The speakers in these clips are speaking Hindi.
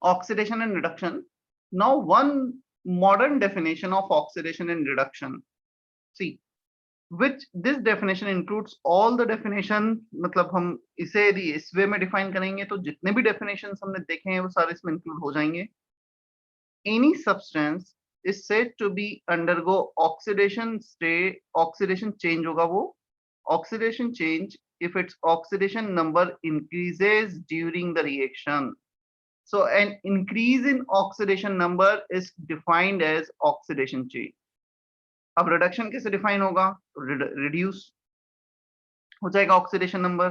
oxidation and reduction. Now one modern definition of oxidation and reduction. See, which this definition includes all the definition, मतलब हम इसे यदि इस वे में डिफाइन करेंगे तो जितने भी definitions हमने देखे हैं वो सारे इसमें इंक्लूड हो जाएंगे. Any substance is said to be undergo oxidation state, oxidation change होगा वो, oxidation change if its oxidation number increases during the reaction. So an increase in oxidation number is defined as oxidation change. अब रिडक्शन कैसे डिफाइन होगा? रिड्यूस हो जाएगा ऑक्सीडेशन नंबर.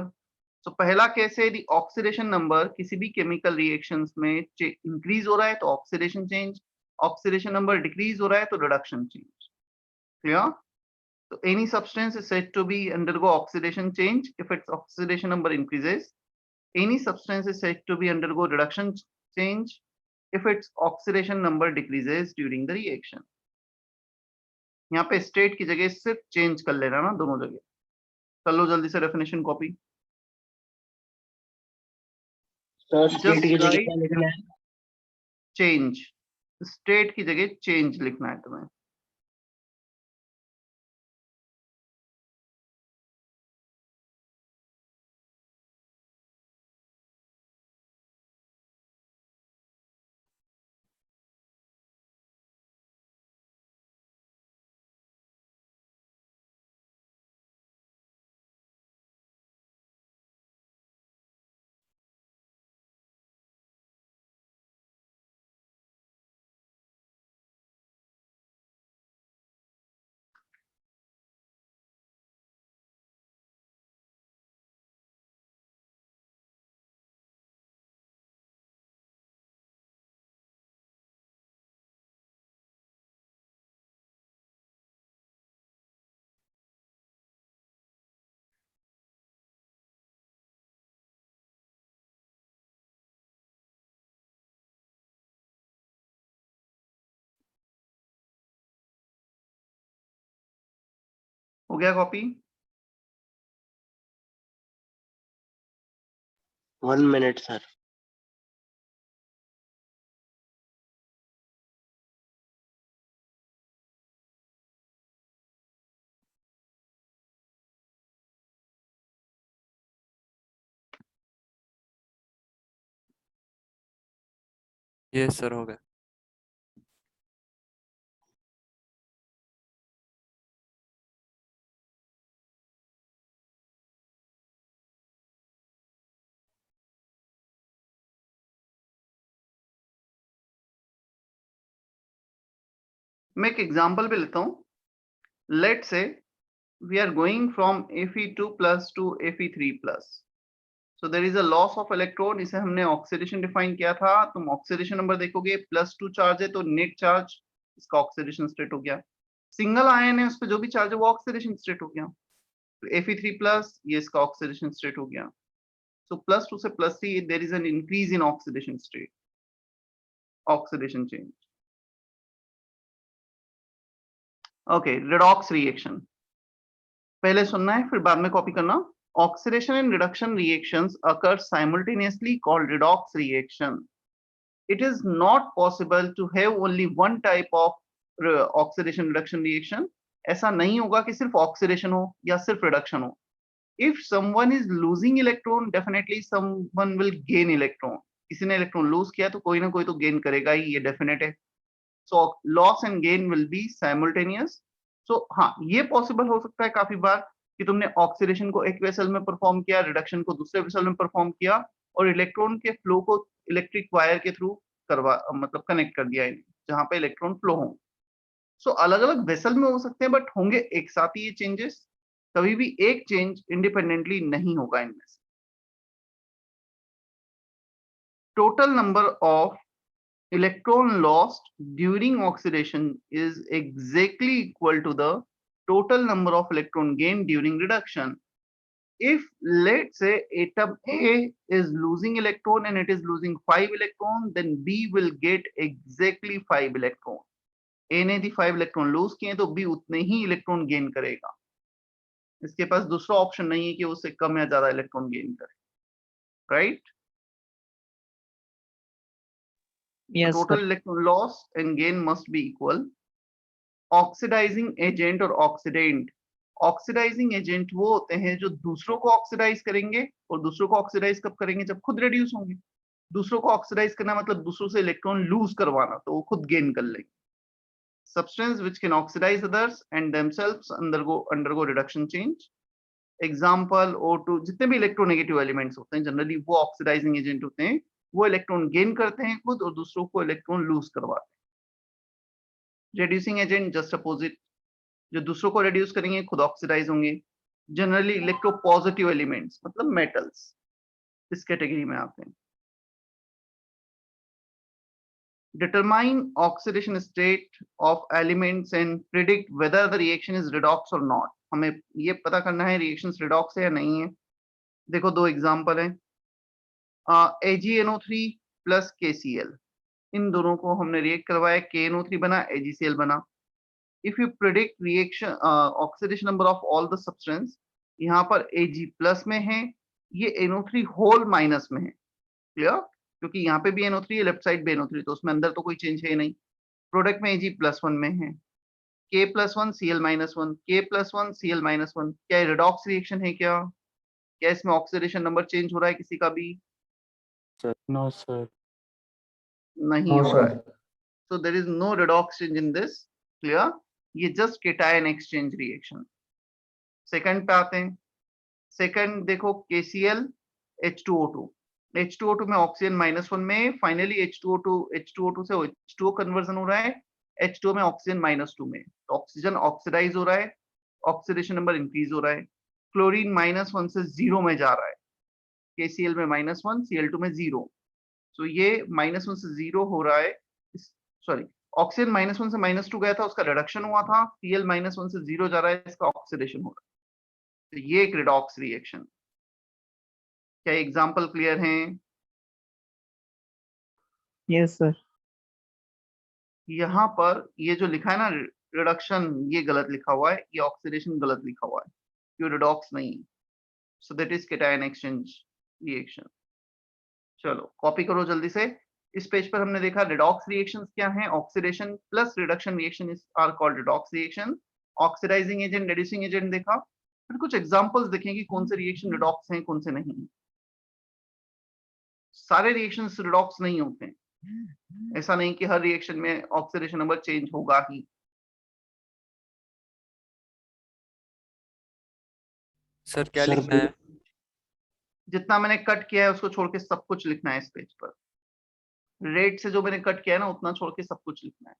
तो पहला केस है यदि ऑक्सीडेशन नंबर किसी भी केमिकल रिएक्शंस में इंक्रीज हो रहा है तो oxidation change, oxidation number decrease हो रहा है तो reduction change. Clear? So any substance is said to be undergo oxidation change if its oxidation number increases. Any substance is said to be undergo reduction change if its oxidation number decreases during the reaction. यहाँ पे स्टेट की जगह सिर्फ चेंज कर लेना ना दोनों जगह. कर लो जल्दी से डेफिनेशन कॉपी. स्टेट की जगह क्या लिखना है? चेंज. स्टेट की जगह चेंज लिखना है तुम्हें. हो गया कॉपी? 1 minute sir. ये सर हो गया. मैं एक एग्जांपल भी लेता हूं. Let's say we are going from Fe2 plus to Fe3 plus. So there is a loss of electron. इसे हमने ऑक्सीडेशन डिफाइन किया था. तुम ऑक्सीडेशन नंबर देखोगे +2 चार्ज है तो नेट चार्ज इसका ऑक्सीडेशन स्टेट हो गया. सिंगल आयन है उस पर जो भी चार्ज है वो ऑक्सीडेशन स्टेट हो गया. तो Fe3 प्लस ये इसका ऑक्सीडेशन स्टेट हो गया. So +2 से +3 there is an increase in oxidation state, oxidation change. Okay, redox reaction. पहले सुनना है फिर बाद में कॉपी करना. Oxidation and reduction reactions occur simultaneously called redox reaction. It is not possible to have only one type of oxidation reduction reaction. ऐसा नहीं होगा कि सिर्फ ऑक्सीडेशन हो या सिर्फ रिडक्शन हो. If someone is losing electron, definitely someone will gain electron. किसी ने इलेक्ट्रॉन लूज किया तो कोई ना कोई तो गेन करेगा ही, ये डेफिनेट है. So loss and gain will be simultaneous. So हाँ ये पॉसिबल हो सकता है काफी बार कि तुमने ऑक्सीडेशन को एक वेसल में परफॉर्म किया, रिडक्शन को दूसरे वेसल में परफॉर्म किया और इलेक्ट्रॉन के फ्लो को इलेक्ट्रिक वायर के थ्रू करवा मतलब कनेक्ट कर दिया जहां पे इलेक्ट्रॉन फ्लो हो. सो अलग अलग वेसल में हो सकते हैं बट होंगे एक साथ ही ये चेंजेस. कभी भी एक चेंज इंडिपेंडेंटली नहीं होगा इनमें से. Total number of electron lost during oxidation is exactly equal to the total number of electron gained during reduction. If let's say atom A is losing electron and it is losing 5 electron, then B will get exactly 5 electron. A ने दी 5 electron lose किए तो B उतने ही electron gain करेगा. इसके पास दूसरा ऑप्शन नहीं है कि उससे कम या ज्यादा इलेक्ट्रॉन गेन करे. Right? The Yes, total sir. electron loss and gain must be equal. Oxidising agent और ऑक्सीडेंट, ऑक्सीडाइजिंग एजेंट वो होते हैं जो दूसरों को ऑक्सीडाइज करेंगे, और दूसरों को ऑक्सीडाइज कब करेंगे, जब खुद रिड्यूस होंगे। दूसरों को ऑक्सीडाइज करना मतलब दूसरों से इलेक्ट्रॉन लूज करवाना, तो वो खुद गेन कर लेंगे। substance which can oxidize others and themselves undergo reduction change, example O2, जितने भी इलेक्ट्रोनेगेटिव एलिमेंट्स होते हैं जनरली वो ऑक्सीडाइजिंग एजेंट होते हैं, वो इलेक्ट्रॉन गेन करते हैं खुद और दूसरों को इलेक्ट्रॉन लूज करवाते हैं। रिड्यूसिंग एजेंट जस्ट अपोजिट, जो दूसरों को रिड्यूस करेंगे खुद ऑक्सीडाइज होंगे। जनरली इलेक्ट्रोपॉजिटिव एलिमेंट्स मतलब मेटल्स इस कैटेगरी में आते हैं। Determine oxidation state of elements and predict whether the reaction is redox or not. हमें ये पता करना है reactions redox है या नहीं है। देखो दो एग्जांपल हैं, AgNO3 प्लस KCl, इन दोनों को हमने रिएक्ट करवाया, KNO3 बना, AgCl बना। If you predict reaction oxidation number of all the substance, यहाँ पर Ag प्लस में है, ये NO3 होल माइनस में है, क्लियर, क्योंकि यहाँ पे भी NO3 है, लेफ्ट साइड भी NO3, तो उसमें अंदर तो कोई चेंज है नहीं। प्रोडक्ट में Ag+1 में है, K+1 Cl-1, K+1 Cl-1, क्या रिडॉक्स रिएक्शन है क्या? क्या इसमें ऑक्सीडेशन नंबर चेंज हो रहा है किसी का भी? No sir. नहीं हो रहा है। So there is no redox change in this, clear? ये just cation exchange reaction। Second पे आते हैं। सेकंड देखो KCl H2O2, H2O2 में ऑक्सीजन -1 में, फाइनली H2O2 से H2O कन्वर्जन हो रहा है, H2O में ऑक्सीजन -2 में, तो ऑक्सीजन ऑक्सीडाइज हो रहा है, ऑक्सीडेशन नंबर इंक्रीज हो रहा है। क्लोरीन -1 से 0 में जा रहा है, KCl में -1, Cl2 में 0, तो ये -1 से 0 हो रहा है, सॉरी, ऑक्सीजन -1 से -2 गया था, उसका रिडक्शन हुआ था, Cl -1 से 0 जा रहा है, इसका ऑक्सीडेशन हो रहा है, तो ये एक रिडॉक्स रिएक्शन। क्या एग्जांपल क्लियर हैं? Yes, sir. यहाँ पर ये जो लिखा है ना रिडक्शन, ये गलत लिखा हुआ है, ये ऑक्सीडेशन गलत लिखा हुआ है, ये रिडॉक्स नहीं, so that is cation exchange reaction. चलो कॉपी करो जल्दी से। इस पेज पर हमने देखा रिडॉक्स रिएक्शंस क्या हैं, oxidation plus reduction reaction is are called redox reaction. Oxidising agent, reducing agent देखा, फिर कुछ एग्जांपल्स देखें कि कौन से रिएक्शन रिडॉक्स हैं कौन से नहीं। सारे रिएक्शंस रिडॉक्स नहीं होते हैं, ऐसा नहीं कि हर रिएक्शन में ऑक्सीडेशन नंबर चेंज होगा ही। सर क्या सर, लिखना है? जितना मैंने कट किया है उसको छोड़ के सब कुछ लिखना है इस पेज पर। रेड से जो मैंने कट किया है ना उतना छोड़ के सब कुछ लिखना है।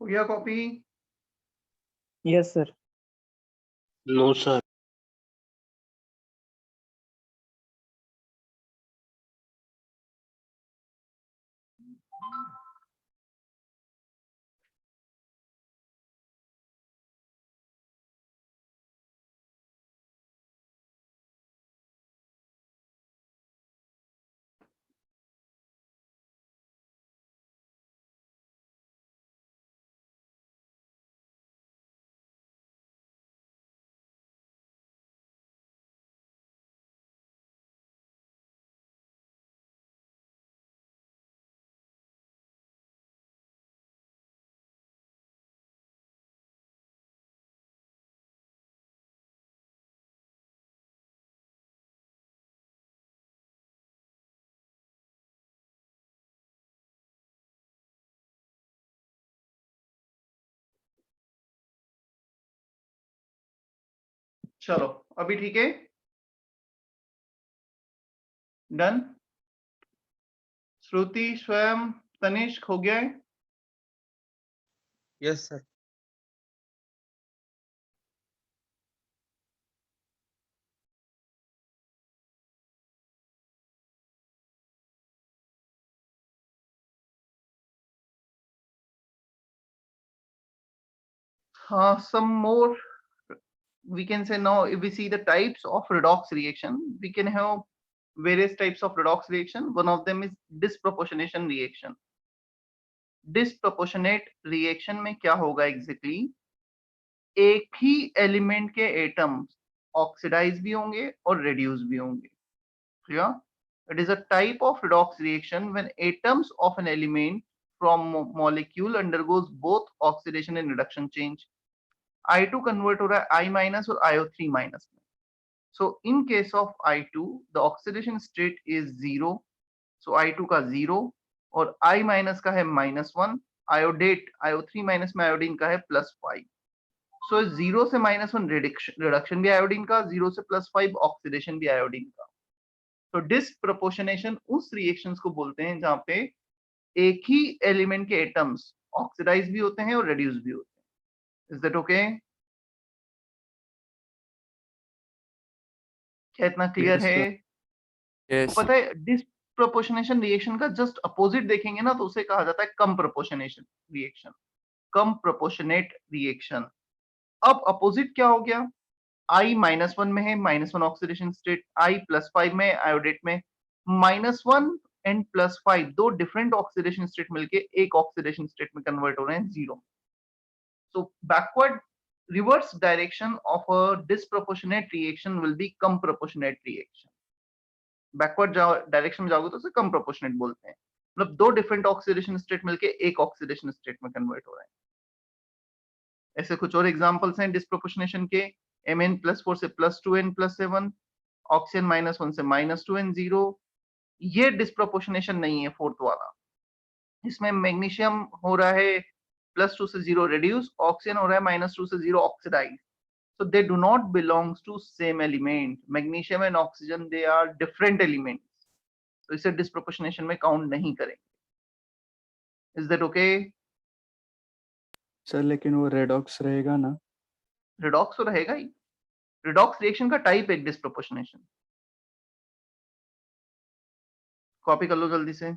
हो गया copy? Yes, sir. No, sir. चलो अभी ठीक है, डन। श्रुति, स्वयं, तनिष्क, हो गया है? Yes, sir. Some more, we can say now, if we see the types of redox reaction, we can have various types of redox reaction. One of them is disproportionation reaction. Disproportionate reaction में क्या होगा exactly? एक ही एलिमेंट के एटम्स ऑक्सीडाइज भी होंगे और रिड्यूस भी होंगे। Clear? It is a type of redox reaction when atoms of an element from molecule undergoes both oxidation and reduction change. I2 convert हो रहा है I minus और IO3 minus में। So in case of I2, the oxidation state is 0. So I2 का 0 और I minus का है -1, iodate IO3 minus में iodine का है +5. So 0 से -1 रिडक्शन भी आयोडीन का, 0 से +5 ऑक्सीडेशन भी आयोडीन का। तो डिस्प्रपोर्शनेशन उस रिएक्शंस को बोलते हैं जहां पे एक ही एलिमेंट के एटम्स ऑक्सीडाइज भी होते हैं और रिड्यूस भी होते हैं। Is that okay? क्या इतना क्लियर Yes, है? sir. Yes. पता है डिस्प्रपोर्शनेशन रिएक्शन का जस्ट अपोजिट देखेंगे ना तो उसे कहा जाता है कम प्रोपोर्शनेशन रिएक्शन, कम प्रोपोर्शनेट रिएक्शन। अब अपोजिट क्या हो गया? I -1 में है, -1 ऑक्सीडेशन स्टेट, I +5 में आयोडेट में, -1 एंड +5 दो डिफरेंट ऑक्सीडेशन स्टेट मिलके एक ऑक्सीडेशन स्टेट में कन्वर्ट हो रहे हैं 0। So backward reverse direction of a disproportionate reaction will be come proportionate reaction. Backward direction में जाओगे तो उसे कम प्रोपोर्शनेट बोलते हैं। मतलब दो डिफरेंट ऑक्सीडेशन स्टेट मिलके एक ऑक्सीडेशन स्टेट में कन्वर्ट हो रहे हैं। ऐसे कुछ और एग्जांपल्स हैं डिस्प्रोपोर्शनेशन के। Mn+4 से +2n+7, ऑक्सीजन -1 से -2n0। ये डिस्प्रोपोर्शनेशन नहीं है फोर्थ वाला। इसमें मैग्नीशियम हो रहा है +2 से 0 रिड्यूस, ऑक्सीजन हो रहा है -2 से 0 oxidise. So they do not belongs to same element. Magnesium and oxygen, they are different elements. तो इसे डिस्प्रोपोर्शनेशन में काउंट नहीं करेंगे। Is that okay? सर लेकिन वो रेडॉक्स रहेगा ना? रिडॉक्स तो रहेगा ही। रिडॉक्स रिएक्शन का टाइप है डिस्प्रोपोर्शनेशन। कॉपी कर लो जल्दी से।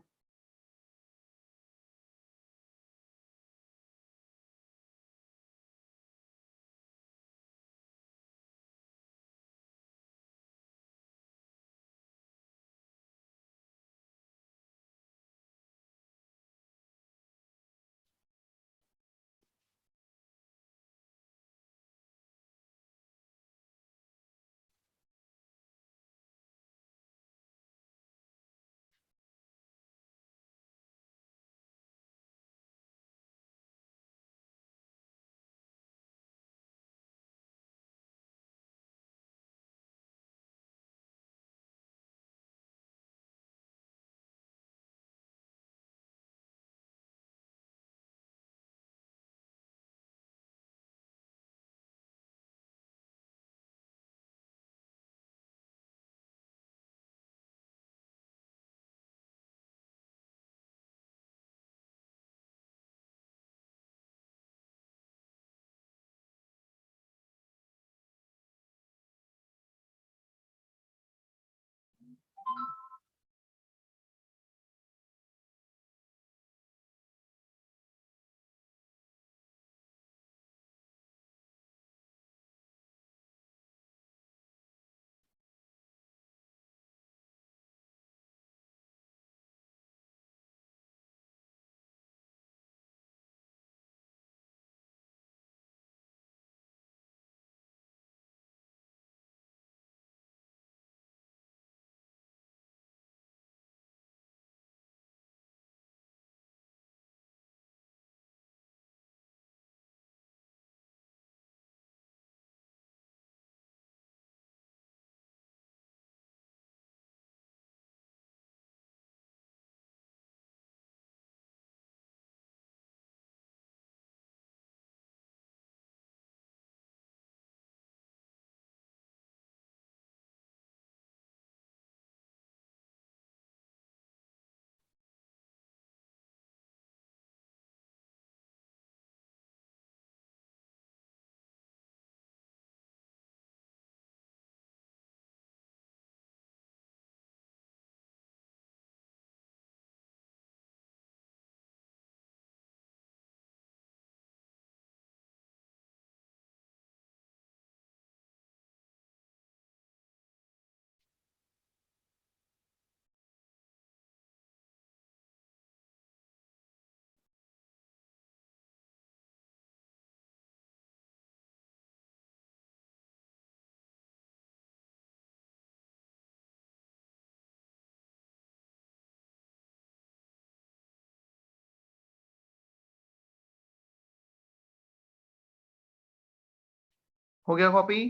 हो गया कॉपी?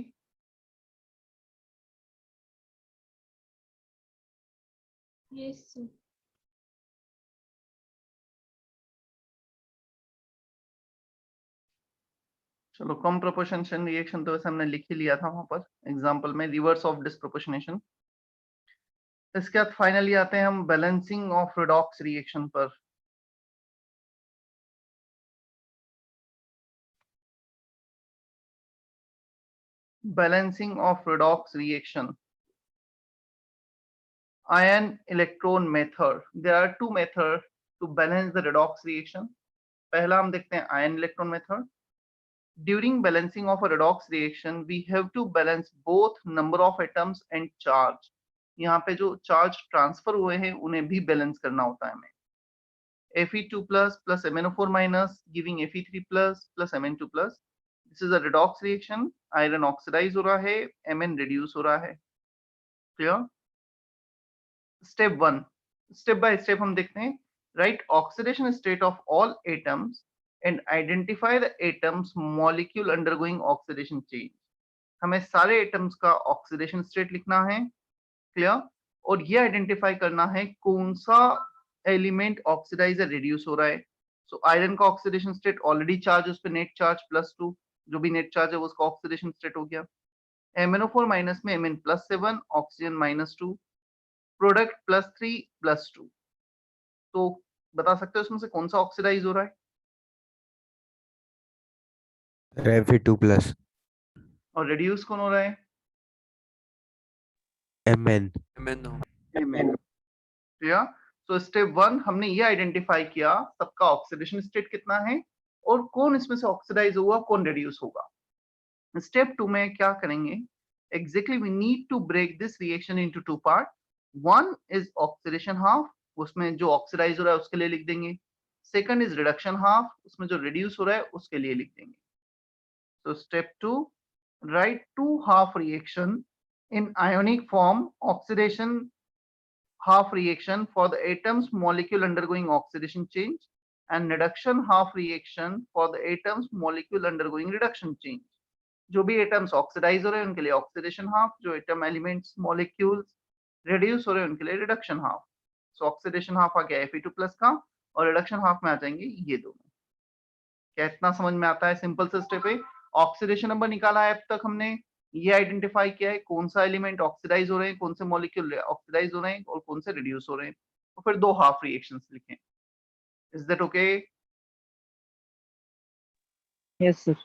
Yes, sir. चलो कम प्रोपोर्शनेशन रिएक्शन तो वैसे हमने लिख ही लिया था वहां पर एग्जांपल में, रिवर्स ऑफ डिस्प्रोपोर्शनेशन। इसके बाद फाइनली आते हैं हम बैलेंसिंग ऑफ रिडॉक्स रिएक्शन पर। Balancing of redox reaction. Ion electron method. There are two methods to balance the redox reaction. पहला हम देखते हैं ion electron method. During balancing of a redox reaction, we have to balance both number of atoms and charge. यहाँ पे जो चार्ज ट्रांसफर हुए हैं उन्हें भी बैलेंस करना होता है हमें। Fe2 plus MnO4 minus giving Fe3 plus Mn2 plus. This is a redox reaction. Iron oxidize हो रहा है, Mn reduce हो रहा है। Clear? Step 1, step by step हम देखते हैं। Write oxidation state of all atoms and identify the atoms molecule undergoing oxidation change. हमें सारे एटम्स का ऑक्सीडेशन स्टेट लिखना है, क्लियर, और ये आइडेंटिफाई करना है कौन सा एलिमेंट ऑक्सीडाइज या रिड्यूस हो रहा है। सो आयरन का ऑक्सीडेशन स्टेट ऑलरेडी चार्ज, उस पे नेट चार्ज +2, जो भी नेट चार्ज है वो उसका ऑक्सीडेशन स्टेट हो गया। MnO4 माइनस में Mn +7, ऑक्सीजन -2, प्रोडक्ट +3 +2। तो बता सकते हो उसमें से कौन सा ऑक्सीडाइज हो रहा है? Fe2 plus और रिड्यूस कौन हो रहा है? Mn MnO. Clear? So step 1 हमने ये आइडेंटिफाई किया सबका ऑक्सीडेशन स्टेट कितना है और कौन इसमें से ऑक्सीडाइज होगा, कौन रिड्यूस होगा। स्टेप 2 में क्या करेंगे? Exactly we need to break this reaction into two part. One is oxidation half, उसमें जो ऑक्सीडाइज हो रहा है उसके लिए लिख देंगे। सेकंड इज रिडक्शन हाफ, उसमें जो रिड्यूस हो रहा है उसके लिए लिख देंगे। So step 2, write two half reaction in ionic form, oxidation half reaction for the atoms molecule undergoing oxidation change and reduction half reaction for the atoms molecule undergoing reduction change. जो भी एटम्स ऑक्सीडाइज हो रहे हैं उनके लिए ऑक्सीडेशन हाफ, जो एटम एलिमेंट्स मॉलिक्यूल्स रिड्यूस हो रहे हैं उनके लिए reduction half. So oxidation half आ गया Fe2+ का और रिडक्शन हाफ में आ जाएंगे ये दोनों। क्या इतना समझ में आता है? सिंपल से स्टेप है। ऑक्सीडेशन नंबर निकाला है अब तक हमने, ये आइडेंटिफाई किया है कौन सा एलिमेंट ऑक्सीडाइज हो रहे हैं, कौन से मॉलिक्यूल ऑक्सीडाइज हो रहे हैं और कौन से रिड्यूस हो रहे हैं, तो फिर दो हाफ रिएक्शंस लिखें। Is that okay? Yes, sir.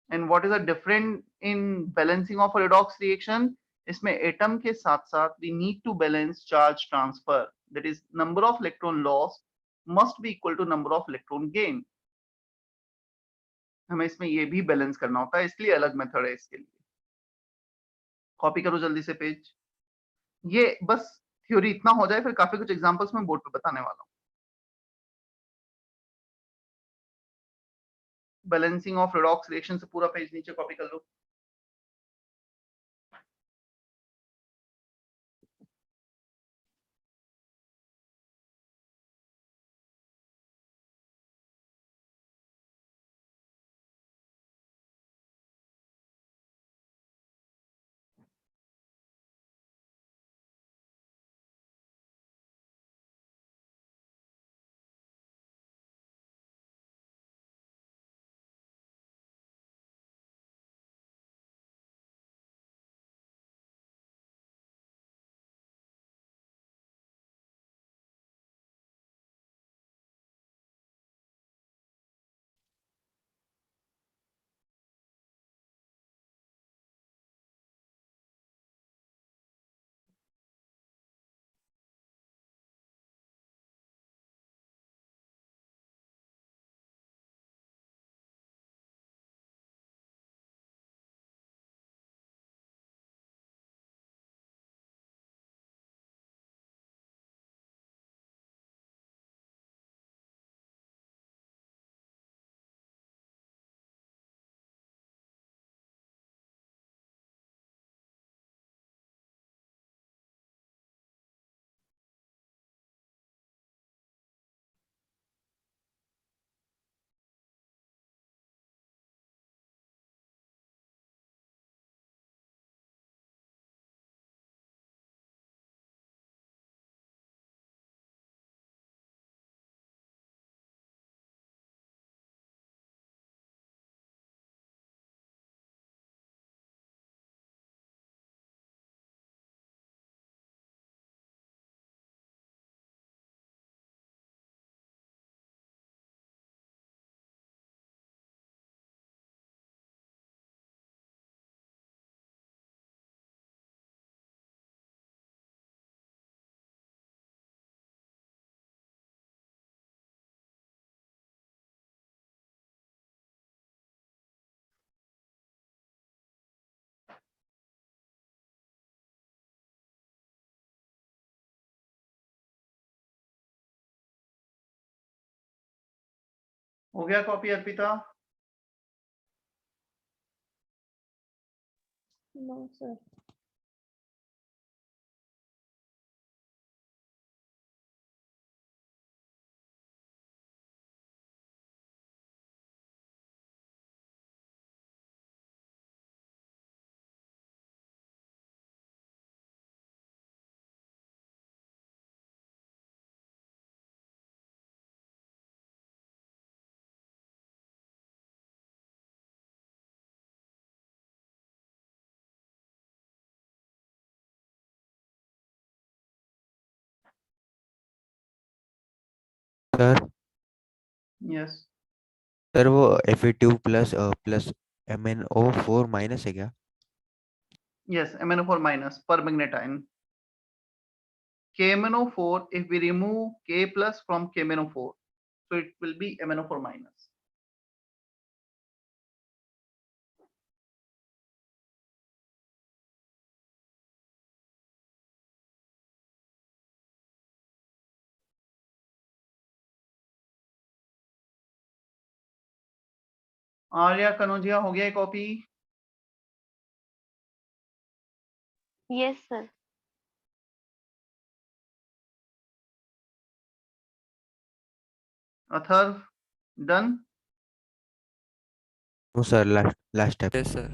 And what is the different in balancing of redox reaction? इसमें एटम के साथ साथ we need to balance charge transfer, that is number of electron loss must be equal to number of electron gain. हमें इसमें ये भी बैलेंस करना होता है, इसलिए अलग मेथड है इसके लिए। कॉपी करो जल्दी से पेज। ये बस थ्योरी इतना हो जाए, फिर काफी कुछ एग्जांपल्स में बोर्ड पे बताने वाला हूँ। बैलेंसिंग ऑफ रेडॉक्स रिएक्शन से पूरा पेज नीचे कॉपी कर लो। हो गया copy Arpita? No, sir. Sir yes sir वो Fe2 plus plus MnO4 minus है क्या? yes, MnO4 minus permagnetine. KMnO4, if we remove K plus from KMnO4, so it will be MnO4 minus. Arya Kanaujia हो गया copy? Yes, sir. Atharv done? No sir, last step. Yes sir.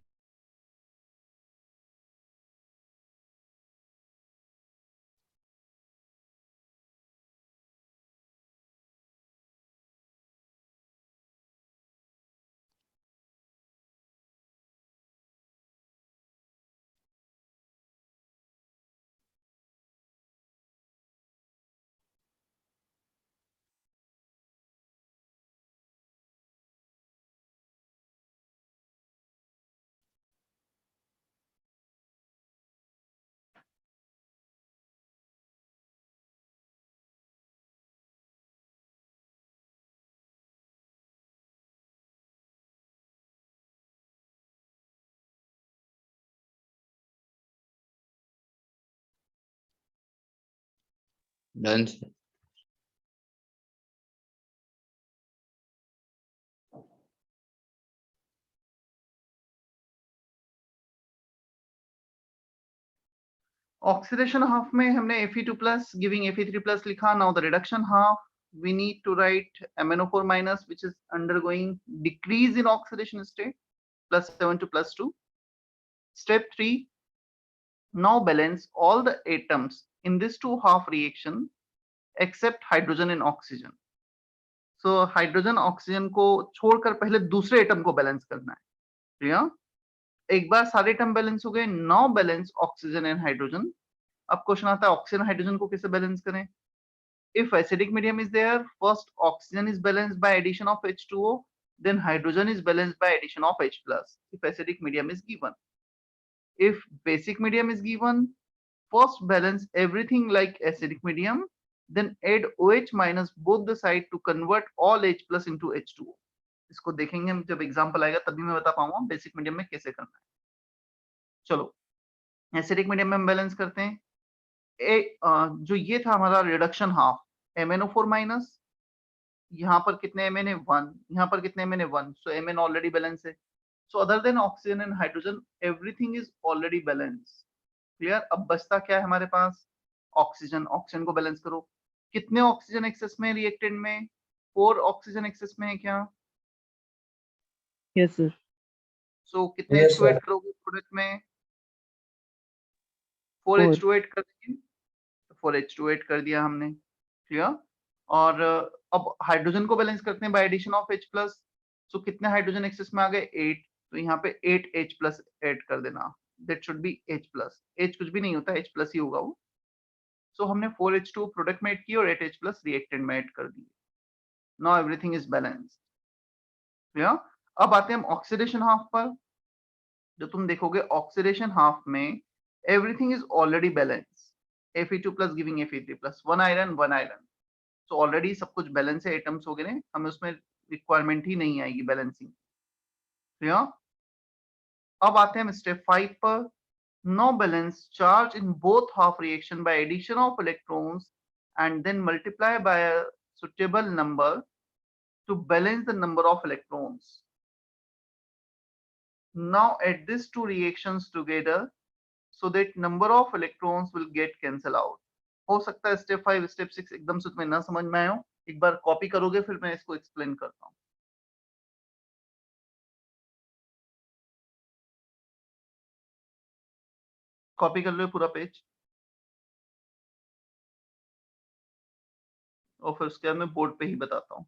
Done sir. Oxidation half में हमने Fe2 plus giving Fe3 plus लिखा. Now the reduction half we need to write MnO4 minus, which is undergoing decrease in oxidation state, +7 to +2. Step 3, now balance all the atoms in this two half reaction except hydrogen and oxygen. So hydrogen oxygen को छोड़कर पहले दूसरे एटम को बैलेंस करना है. क्लियर? एक बार सारे एटम बैलेंस हो गए, now balance oxygen and hydrogen. अब क्वेश्चन आता है ऑक्सीजन हाइड्रोजन को कैसे बैलेंस करें? If acidic medium is there, first oxygen is balanced by addition of H2O, then hydrogen is balanced by addition of H plus, if acidic medium is given. If basic medium is given, first balance everything like acidic medium, then add OH minus both the side to convert all H plus into H2O. इसको देखेंगे हम जब एग्जांपल आएगा तभी मैं बता पाऊंगा बेसिक मीडियम में कैसे करना है. चलो एसिडिक मीडियम में हम बैलेंस करते हैं. जो ये था हमारा रिडक्शन हाफ, MnO4 माइनस, यहाँ पर कितने Mn है 1, यहाँ पर कितने Mn है 1, सो Mn ऑलरेडी बैलेंस है. So other than oxygen and hydrogen everything is already balance. Clear? अब बचता क्या है हमारे पास? ऑक्सीजन. ऑक्सीजन को बैलेंस करो. कितने ऑक्सीजन एक्सेस में रिएक्टेंट में? 4 ऑक्सीजन एक्सेस में है क्या? Yes, sir. सो कितने Yes, H2 sir. ऐड करोगे प्रोडक्ट में? 4 4. H2 ऐड कर देंगे. 4 H2 ऐड कर दिया हमने. क्लियर? और अब हाइड्रोजन को बैलेंस करते हैं by addition of H plus. So कितने हाइड्रोजन एक्सेस में आ गए? 8. तो यहाँ पे 8 H प्लस ऐड कर देना. That should be H plus. H कुछ भी नहीं होता, H प्लस ही होगा वो. सो हमने 4 H2 प्रोडक्ट में ऐड की और 8 H प्लस रिएक्टेंट में ऐड कर दी. Now everything is balanced. Clear? अब आते हैं हम ऑक्सीडेशन हाफ पर. जो तुम देखोगे ऑक्सीडेशन हाफ में everything is already balance. Fe2 plus giving Fe3 plus 1 iron 1 iron. तो ऑलरेडी सब कुछ बैलेंस है, एटम्स हो गए, हमें उसमें रिक्वायरमेंट ही नहीं आएगी बैलेंसिंग. क्लियर? अब आते हैं हम स्टेप 5 पर. No balance charge in both half reaction by addition of electrons and then multiply by a suitable number to balance the number of electrons. Now add these two reactions together so that number of electrons will get cancel out. हो सकता है स्टेप 5 स्टेप 6 एकदम से तुम्हें ना समझ में आए हो, एक बार कॉपी करोगे फिर मैं इसको एक्सप्लेन करता हूँ. कॉपी कर लो पूरा पेज और फिर उसके बाद मैं बोर्ड पे ही बताता हूँ.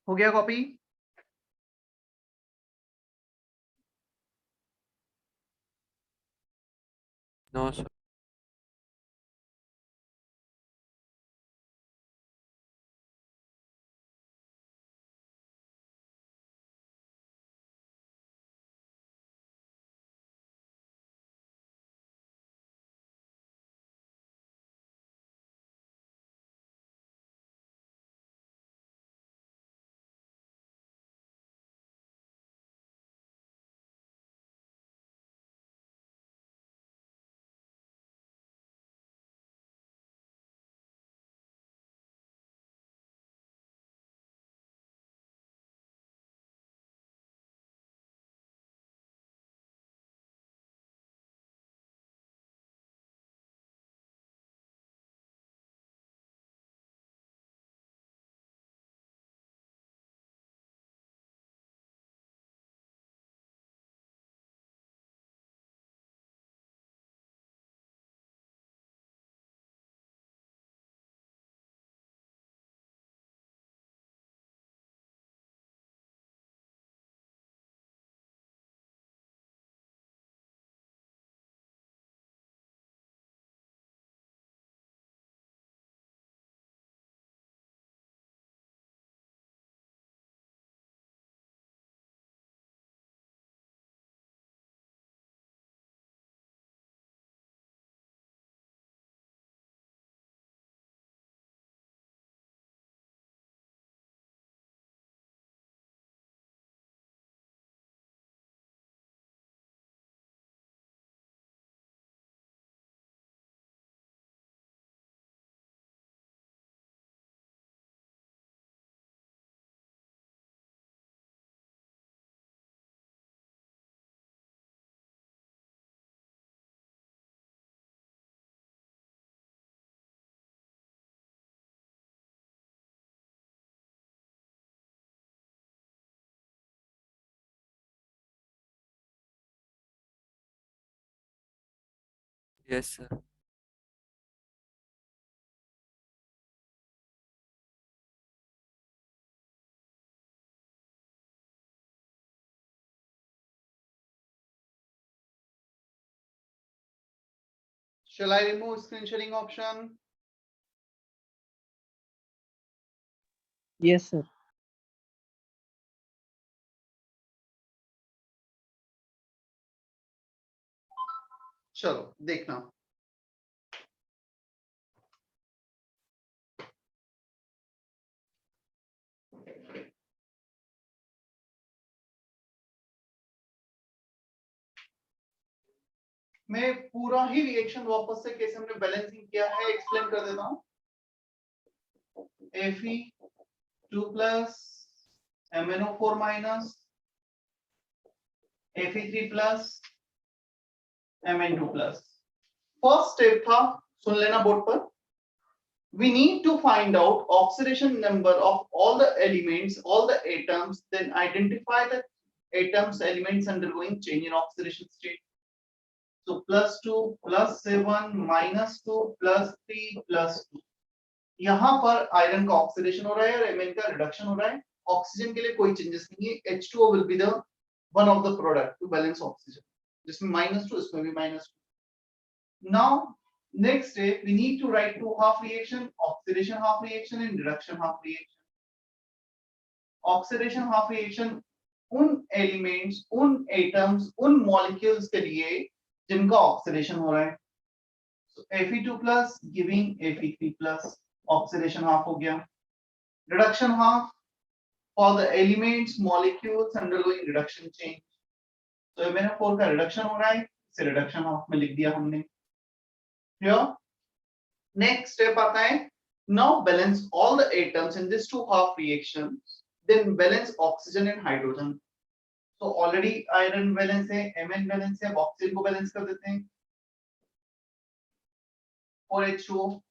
हो गया copy? No, sir. Yes, sir. Shall I remove screen sharing option? Yes, sir. चलो देखना। मैं पूरा ही रिएक्शन वापस से कैसे हमने बैलेंसिंग किया है एक्सप्लेन कर देता हूँ। Fe2 plus MnO4 minus Fe3 plus Mn2 plus। First step था, सुन लेना बोर्ड पर। We need to find out oxidation number of all the elements, all the atoms, then identify the atoms, elements undergoing change in oxidation state. So +2, +7, -2, +3, +2। यहाँ पर आयरन का ऑक्सीडेशन हो रहा है और Mn का रिडक्शन हो रहा है। ऑक्सीजन के लिए कोई चेंजेस नहीं है। H2O will be the one of the product to balance oxygen, जिसमें -2, इसमें भी -2। Now next step, we need to write two half reaction, oxidation half reaction and reduction half reaction। Oxidation half reaction उन elements, उन atoms, उन molecules के लिए जिनका oxidation हो रहा है। So Fe2 plus giving Fe3 plus, oxidation half हो गया। Reduction half for the elements, molecules undergoing reduction change। तो MnO4 का reduction हो रहा है, इसे reduction half में लिख दिया हमने। Here next step आता है, now balance all the atoms in these two half reactions, then balance oxygen and hydrogen। So already iron balance है, Mn balance है, oxygen को balance कर देते हैं। 4H2O।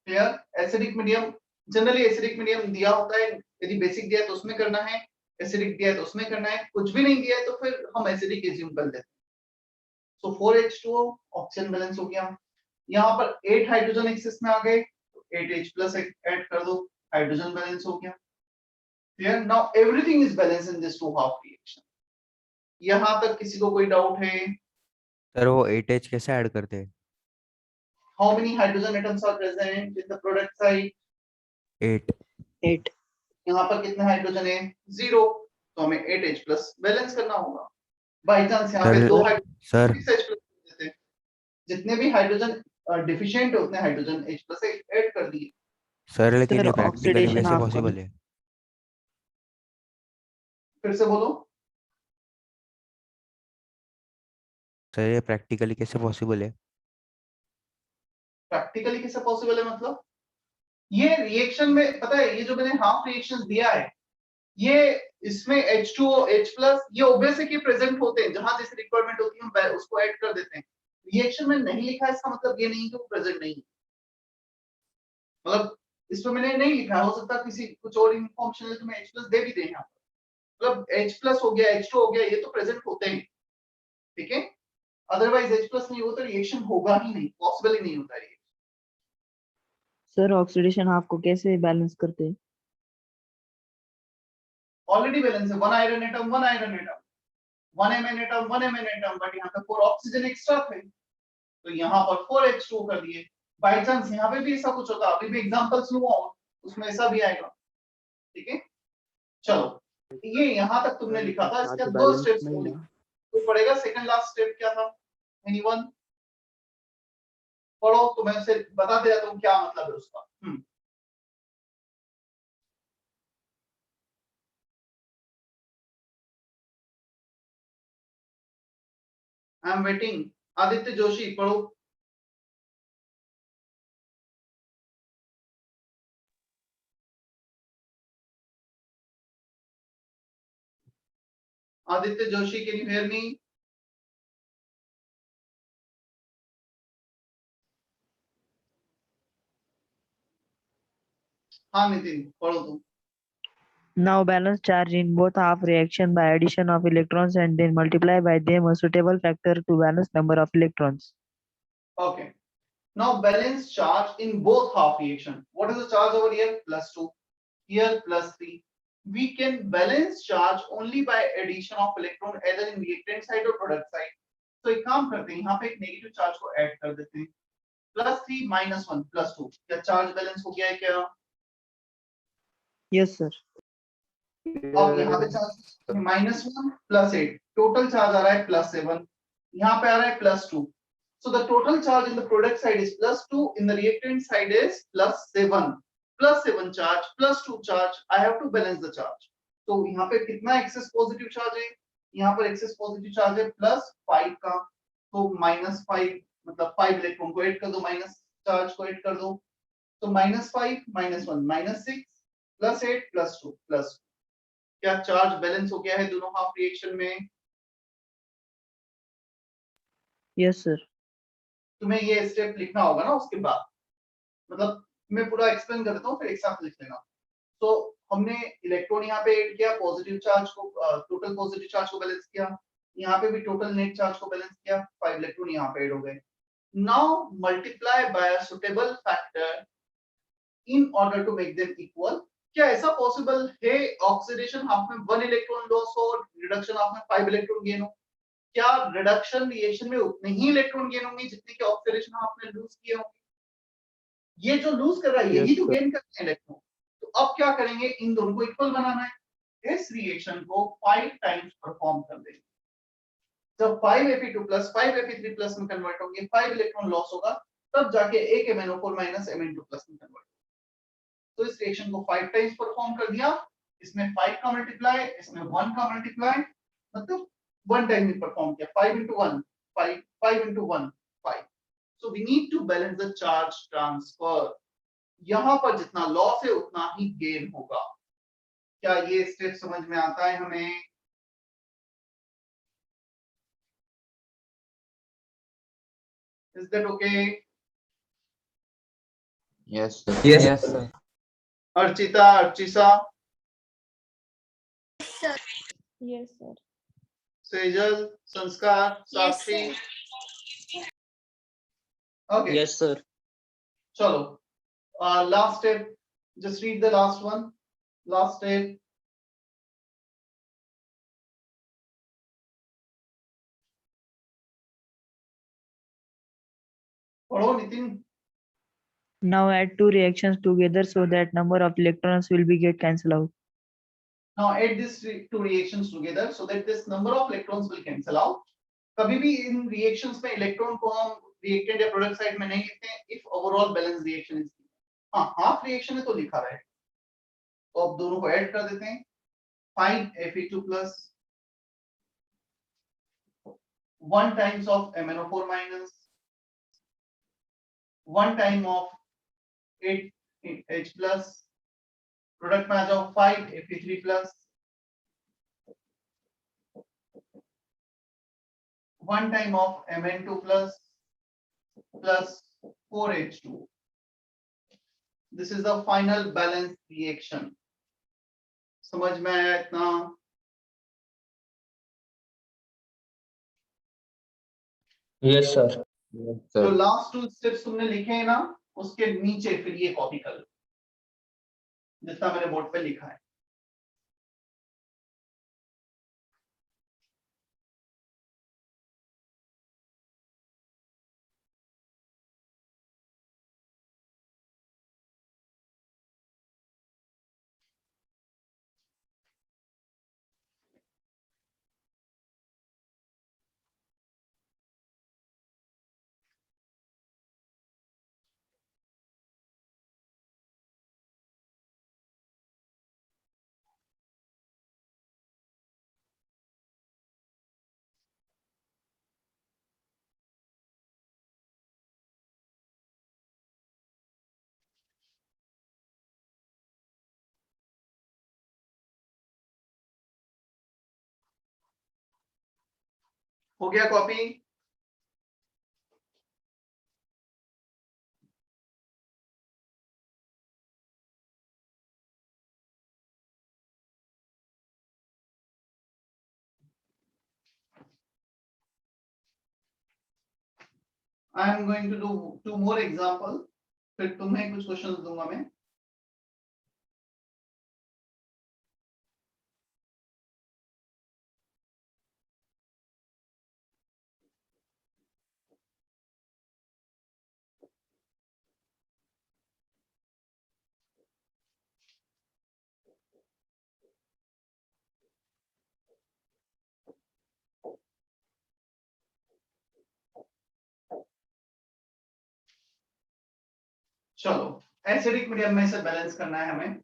Here acidic medium, generally acidic medium दिया होता है, यदि basic दिया है तो उसमें करना है, acidic दिया है तो उसमें करना है, कुछ भी नहीं दिया है तो फिर हम acidic assume कर देते हैं। So 4H2O oxygen balance हो गया। यहाँ पर 8 हाइड्रोजन एक्सेस में आ गए, 8H प्लस ऐड कर दो, हाइड्रोजन बैलेंस हो गया। Clear? Now everything is balanced in this two half reaction। यहाँ तक किसी को कोई डाउट है? सर वो 8H कैसे ऐड करते हैं? How many hydrogen atoms are present in the product side? 8। 8। यहाँ पर कितने हाइड्रोजन है? 0। तो हमें 8H प्लस बैलेंस करना होगा। बाई चांस यहाँ पे sir 2 hydrogen sir 6H plus देते हैं, जितने भी हाइड्रोजन डिफिशिएंट है उतने हाइड्रोजन H प्लस ऐड कर दिए। सर लेकिन सर ये प्रैक्टिकली ऑक्सीडेशन कैसे आपका पॉसिबल है? फिर से बोलो। सर ये प्रैक्टिकली कैसे पॉसिबल है? प्रैक्टिकली कैसे पॉसिबल है मतलब? ये रिएक्शन में पता है, ये जो मैंने हाफ रिएक्शन दिया है, ये इसमें H2O H+ ये ऑब्वियस है कि प्रेजेंट होते हैं, जहां जैसे रिक्वायरमेंट होती है हम उसको ऐड कर देते हैं। रिएक्शन में नहीं लिखा है, इसका मतलब ये नहीं कि वो प्रेजेंट नहीं है। मतलब इसमें मैंने नहीं लिखा, हो सकता है किसी कुछ और इन्फॉर्मेशन है तो मैं H+ दे भी दें यहाँ पर। मतलब H+ हो गया, H2 हो गया, ये तो प्रेजेंट होते हैं, ठीक है। अदरवाइज H+ नहीं हो तो रिएक्शन होगा ही नहीं, पॉसिबल ही नहीं होता है। सर ऑक्सीडेशन आपको कैसे बैलेंस करते हैं? ऑलरेडी बैलेंस है, 1 iron atom 1 iron atom, 1 Mn atom 1 Mn atom, but यहाँ पे 4 ऑक्सीजन एक्स्ट्रा थे तो यहाँ पर 4H2 कर दिए। बाय चांस यहाँ पे भी ऐसा कुछ होता, अभी भी एग्जांपल्स लूंगा उसमें ऐसा भी आएगा, ठीक है। चलो ये यहाँ तक तुमने लिखा था, इसके दो स्टेप्स तो पड़ेगा। सेकंड लास्ट स्टेप क्या था? एनीवन पढ़ो तो मैं उसे बता दे रहा हूँ क्या मतलब है उसका। I am waiting. Aditya Joshi पढ़ो। Aditya Joshi, can you hear me? हाँ नितिन पढ़ो तुम। Now balance charge in both half reaction by addition of electrons and then multiply by them a suitable factor to balance number of electrons। Okay. Now balance charge in both half reaction. What is the charge over here? +2. Here +3. We can balance charge only by addition of electron either in reactant side or product side. तो एक काम करते हैं, यहाँ पे एक नेगेटिव चार्ज को ऐड कर देते हैं. +3 -1 +2. क्या चार्ज बैलेंस हो गया है क्या? Yes sir. अब यहाँ पे चार्ज -1 +8. टोटल चार्ज आ रहा है +7. यहाँ पे आ रहा है +2. So the total charge in the product side is +2, in the reactant side is +7. +7 charge, +2 charge. I have to balance the charge. तो यहाँ पे कितना एक्सेस पॉजिटिव चार्ज है? यहाँ पर एक्सेस पॉजिटिव चार्ज है +5 का. तो -5 मतलब 5 इलेक्ट्रॉन को ऐड कर दो, माइनस चार्ज को ऐड कर दो. तो -5 -1 -6 +8 +2 +. क्या चार्ज बैलेंस हो गया है दोनों हाफ रिएक्शन में? Yes sir. तुम्हें ये स्टेप लिखना होगा ना उसके बाद. मतलब मैं पूरा एक्सप्लेन कर देता हूँ, फिर एक साथ लिख लेना. तो हमने इलेक्ट्रॉन यहाँ पे ऐड किया, पॉजिटिव चार्ज को, टोटल पॉजिटिव चार्ज को बैलेंस किया. यहाँ पे भी टोटल नेट चार्ज को बैलेंस किया. 5 इलेक्ट्रॉन यहाँ पे ऐड हो गए. Now multiply by a suitable factor in order to make them equal. क्या ऐसा पॉसिबल है ऑक्सीडेशन हाफ में 1 इलेक्ट्रॉन लॉस हो और रिडक्शन हाफ में 5 इलेक्ट्रॉन गेन हो? क्या रिडक्शन रिएक्शन में उतने ही इलेक्ट्रॉन गेन होंगे जितने के ऑक्सीडेशन हाफ में लूज किए होंगे? ये जो लूज कर रहा है यही Yes, तो sir. गेन कर रहे हैं इलेक्ट्रॉन. तो अब क्या करेंगे, इन दोनों को इक्वल बनाना है. इस रिएक्शन को 5 टाइम्स परफॉर्म कर देंगे. जब 5Fe2 प्लस 5Fe3 प्लस में कन्वर्ट होंगे, 5 इलेक्ट्रॉन लॉस होगा, तब जाके एक MnO4 माइनस Mn2 प्लस में कन्वर्ट. तो इस रिएक्शन को 5 टाइम्स परफॉर्म कर दिया. इसमें 5 का मल्टीप्लाई, इसमें 1 का मल्टीप्लाई, मतलब 1 टाइम में परफॉर्म किया. 5 into 1 5, 5 into 1 5. So we need to balance the charge transfer. यहाँ पर जितना लॉस है उतना ही गेन होगा. क्या ये स्टेप समझ में आता है हमें? Is that okay? Yes, sir. Yes, sir. Archita, अर्चिसा, Yes, sir. Sejal, संस्कार, Yes, साक्षी. Okay. Yes, sir. चलो. Last step. Just read the last one. Last step. पढ़ो Nitin. Now add two reactions together so that number of electrons will be get cancelled out. Now add these two reactions together so that this number of electrons will cancel out. कभी भी इन reactions में इलेक्ट्रॉन को हम reactant या प्रोडक्ट साइड में नहीं लिखते हैं if overall balance reaction is. हाँ, हाफ रिएक्शन है तो लिखा रहे. तो अब दोनों को ऐड कर देते हैं. 5Fe2 plus 1 times of MnO4 minus 1 time of 8H plus, product में आ जाओ 5Fe3 plus 1 time of Mn2 plus 4H2. This is the final balance reaction. समझ में आया इतना? Yes, sir. Yes, जो sir. लास्ट 2 स्टेप्स तुमने लिखे हैं ना, उसके नीचे फिर ये कॉपी कर लो जितना मैंने बोर्ड पे लिखा है. हो गया copy? I am going to do 2 more example, फिर तुम्हें कुछ क्वेश्चंस दूंगा मैं. चलो, एसिडिक मीडियम में से बैलेंस करना है हमें.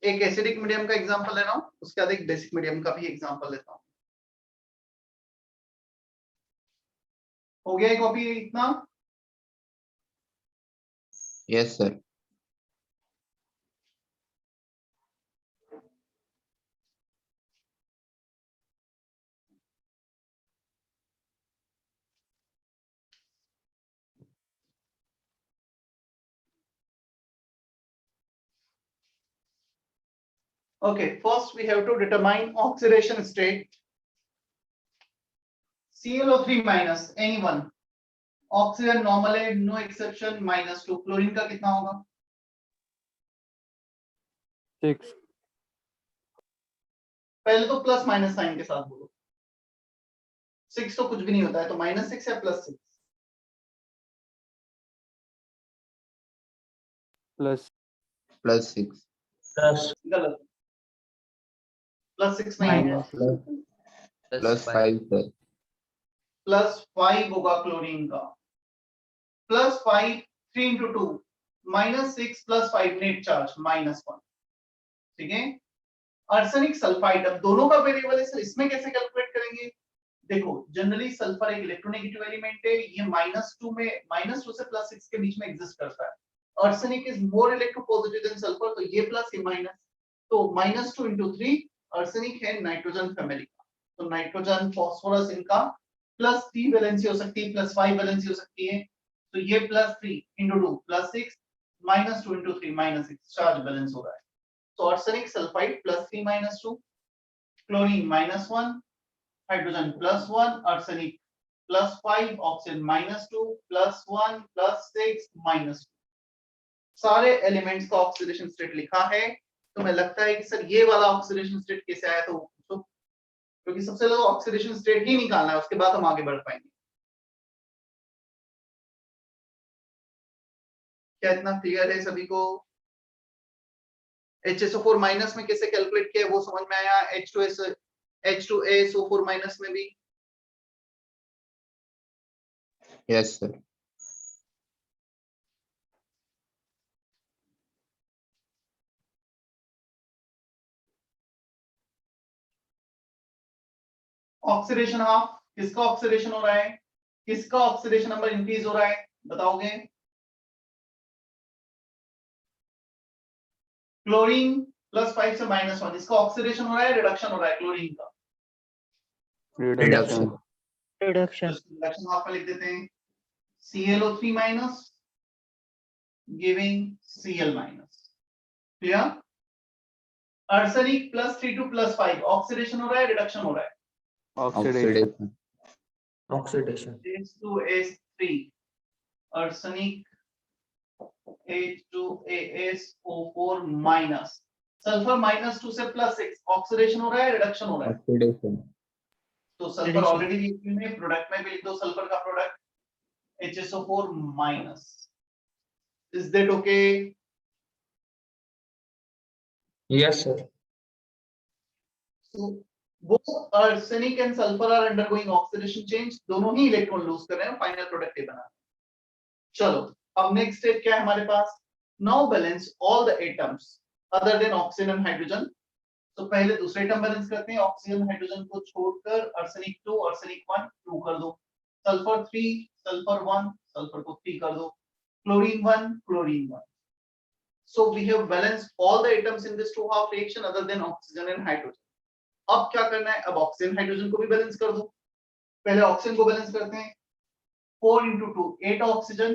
एक एसिडिक मीडियम का एग्जांपल ले रहा हूं, उसके बाद एक बेसिक मीडियम का भी एग्जांपल लेता हूं. हो गया कॉपी इतना? Yes, sir. Okay, first we have to determine oxidation state. ClO3 minus anyone. Oxygen normal है, no exception, -2. क्लोरीन का कितना होगा? 6. पहले तो प्लस माइनस साइन के साथ बोलो. 6 तो कुछ भी नहीं होता है, तो -6 या +6? Plus +6. Plus गलत. +6 नहीं होगा. +5, sir. +5 होगा क्लोरीन का. +5 3 into 2 -6 +5 नेट चार्ज -1. ठीक है. आर्सेनिक सल्फाइड, अब दोनों का वेरिएबल है सर, इसमें कैसे कैलकुलेट करेंगे? देखो, जनरली सल्फर एक इलेक्ट्रोनेगेटिव एलिमेंट है, ये -2 में -2 से +6 के बीच में एग्जिस्ट करता है. Arsenic is more electropositive than sulphur, तो ये प्लस ये माइनस, तो -2 into 3 आर्सेनिक है नाइट्रोजन फैमिली का. तो नाइट्रोजन फास्फोरस इनका +3 वैलेंसी हो सकती है, +5 वैलेंसी हो सकती है. तो ये +3 into 2 +6 -2 into 3 -6 चार्ज बैलेंस हो रहा है. So arsenic sulfide +3 -2, chlorine -1, hydrogen +1, arsenic +5, oxygen -2, +1, +6, -2. सारे एलिमेंट्स का ऑक्सीडेशन स्टेट लिखा है. तुम्हें लगता है कि सर ये वाला ऑक्सीडेशन स्टेट कैसे आया? तो क्योंकि सबसे पहले ऑक्सीडेशन स्टेट ही निकालना है, उसके बाद हम आगे बढ़ पाएंगे. क्या इतना क्लियर है सभी को? HSO4 माइनस में कैसे कैलकुलेट किया वो समझ में आया? H2SO4 माइनस में भी. Yes, sir. ऑक्सीडेशन हाफ, किसका ऑक्सीडेशन हो रहा है? किसका ऑक्सीडेशन नंबर इंक्रीज हो रहा है? बताओगे? क्लोरीन +5 से -1, इसका ऑक्सीडेशन हो रहा है, रिडक्शन हो रहा है क्लोरीन का? Reduction. Reduction. रिडक्शन हाफ में लिख देते हैं. ClO3 minus giving Cl minus. Clear? Arsenic +3 to +5 oxidation हो रहा है, रिडक्शन हो रहा है? oxidation. oxidation. H2S3 arsenic H2AsO4 minus, sulphur -2 से +6 ऑक्सीडेशन हो रहा है, रिडक्शन हो रहा है? Oxidation. तो सल्फर ऑलरेडी लिखी हुई है, प्रोडक्ट में भी लिख दो सल्फर का product HSO4 minus. Is that okay? Yes, sir. So both arsenic and sulfur are undergoing oxidation change, दोनों ही इलेक्ट्रॉन लूज कर रहे हैं, फाइनल प्रोडक्ट ये बना. चलो, अब नेक्स्ट स्टेप क्या है हमारे पास? Now balance all the atoms other than oxygen and hydrogen. तो पहले दूसरे एटम बैलेंस करते हैं. ऑक्सीजन हाइड्रोजन को छोड़कर आर्सेनिक 2 आर्सेनिक 1 2 कर दो. सल्फर 3 सल्फर 1 सल्फर को 3 कर दो. Chlorine 1 chlorine 1. So we have balanced all the atoms in this two half reaction other than oxygen and hydrogen. अब क्या करना है? अब ऑक्सीजन हाइड्रोजन को भी बैलेंस कर दो. पहले ऑक्सीजन को बैलेंस करते हैं. 4 into 2 8 oxygen,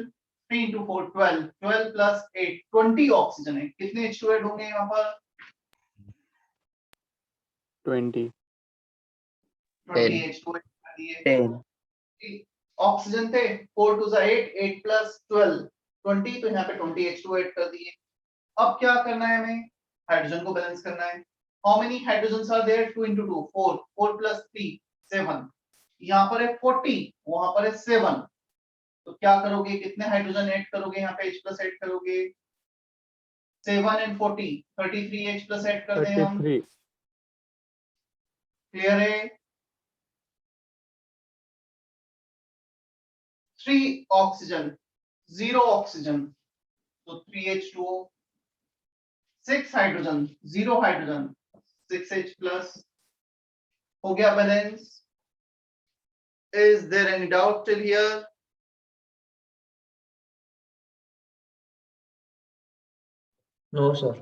3 into 4 12, 12 plus 8 20 oxygen है. कितने H2 ऐड होंगे यहाँ पर? 20. 20 H2 दिए। 10. ऑक्सीजन थे 4 2 8, 8 प्लस 12 20, तो यहाँ पे 20 H2 ऐड कर दिए। अब क्या करना है हमें? हाइड्रोजन को बैलेंस करना है। How many hydrogens are there? 2 into 2 4, 4 plus 3 7, यहाँ पर है 40, वहां पर है 7, तो क्या करोगे? कितने हाइड्रोजन ऐड करोगे? यहाँ पे H प्लस ऐड करोगे। 7 and 40 33 H प्लस ऐड कर दें हम। 33. क्लियर है? 3 ऑक्सीजन 0 ऑक्सीजन, तो 3H2O। 6 hydrogen 0 hydrogen, 6H plus. हो गया balance. Is there any doubt till here? No, sir.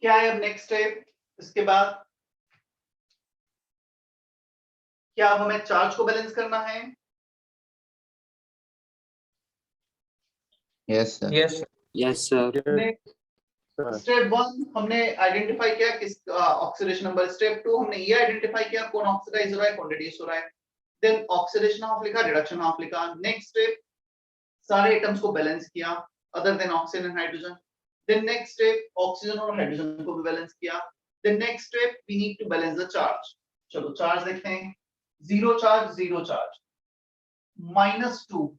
क्या है अब नेक्स्ट स्टेप? इसके बाद क्या अब हमें चार्ज को बैलेंस करना है? Yes, sir. Yes, sir. Yes, sir. Yes, sir. Step 1 हमने आइडेंटिफाई किया किस ऑक्सीडेशन नंबर। स्टेप 2 हमने ये आइडेंटिफाई किया कौन ऑक्सीडाइज हो रहा है, कौन रिड्यूस हो रहा है। देन ऑक्सीडेशन हाफ लिखा, रिडक्शन हाफ लिखा। नेक्स्ट स्टेप सारे एटम्स को बैलेंस किया other than oxygen and hydrogen. Then next step oxygen और हाइड्रोजन को भी बैलेंस किया। Then next step we need to balance the charge. चलो चार्ज देखते हैं। 0 चार्ज 0 चार्ज, -2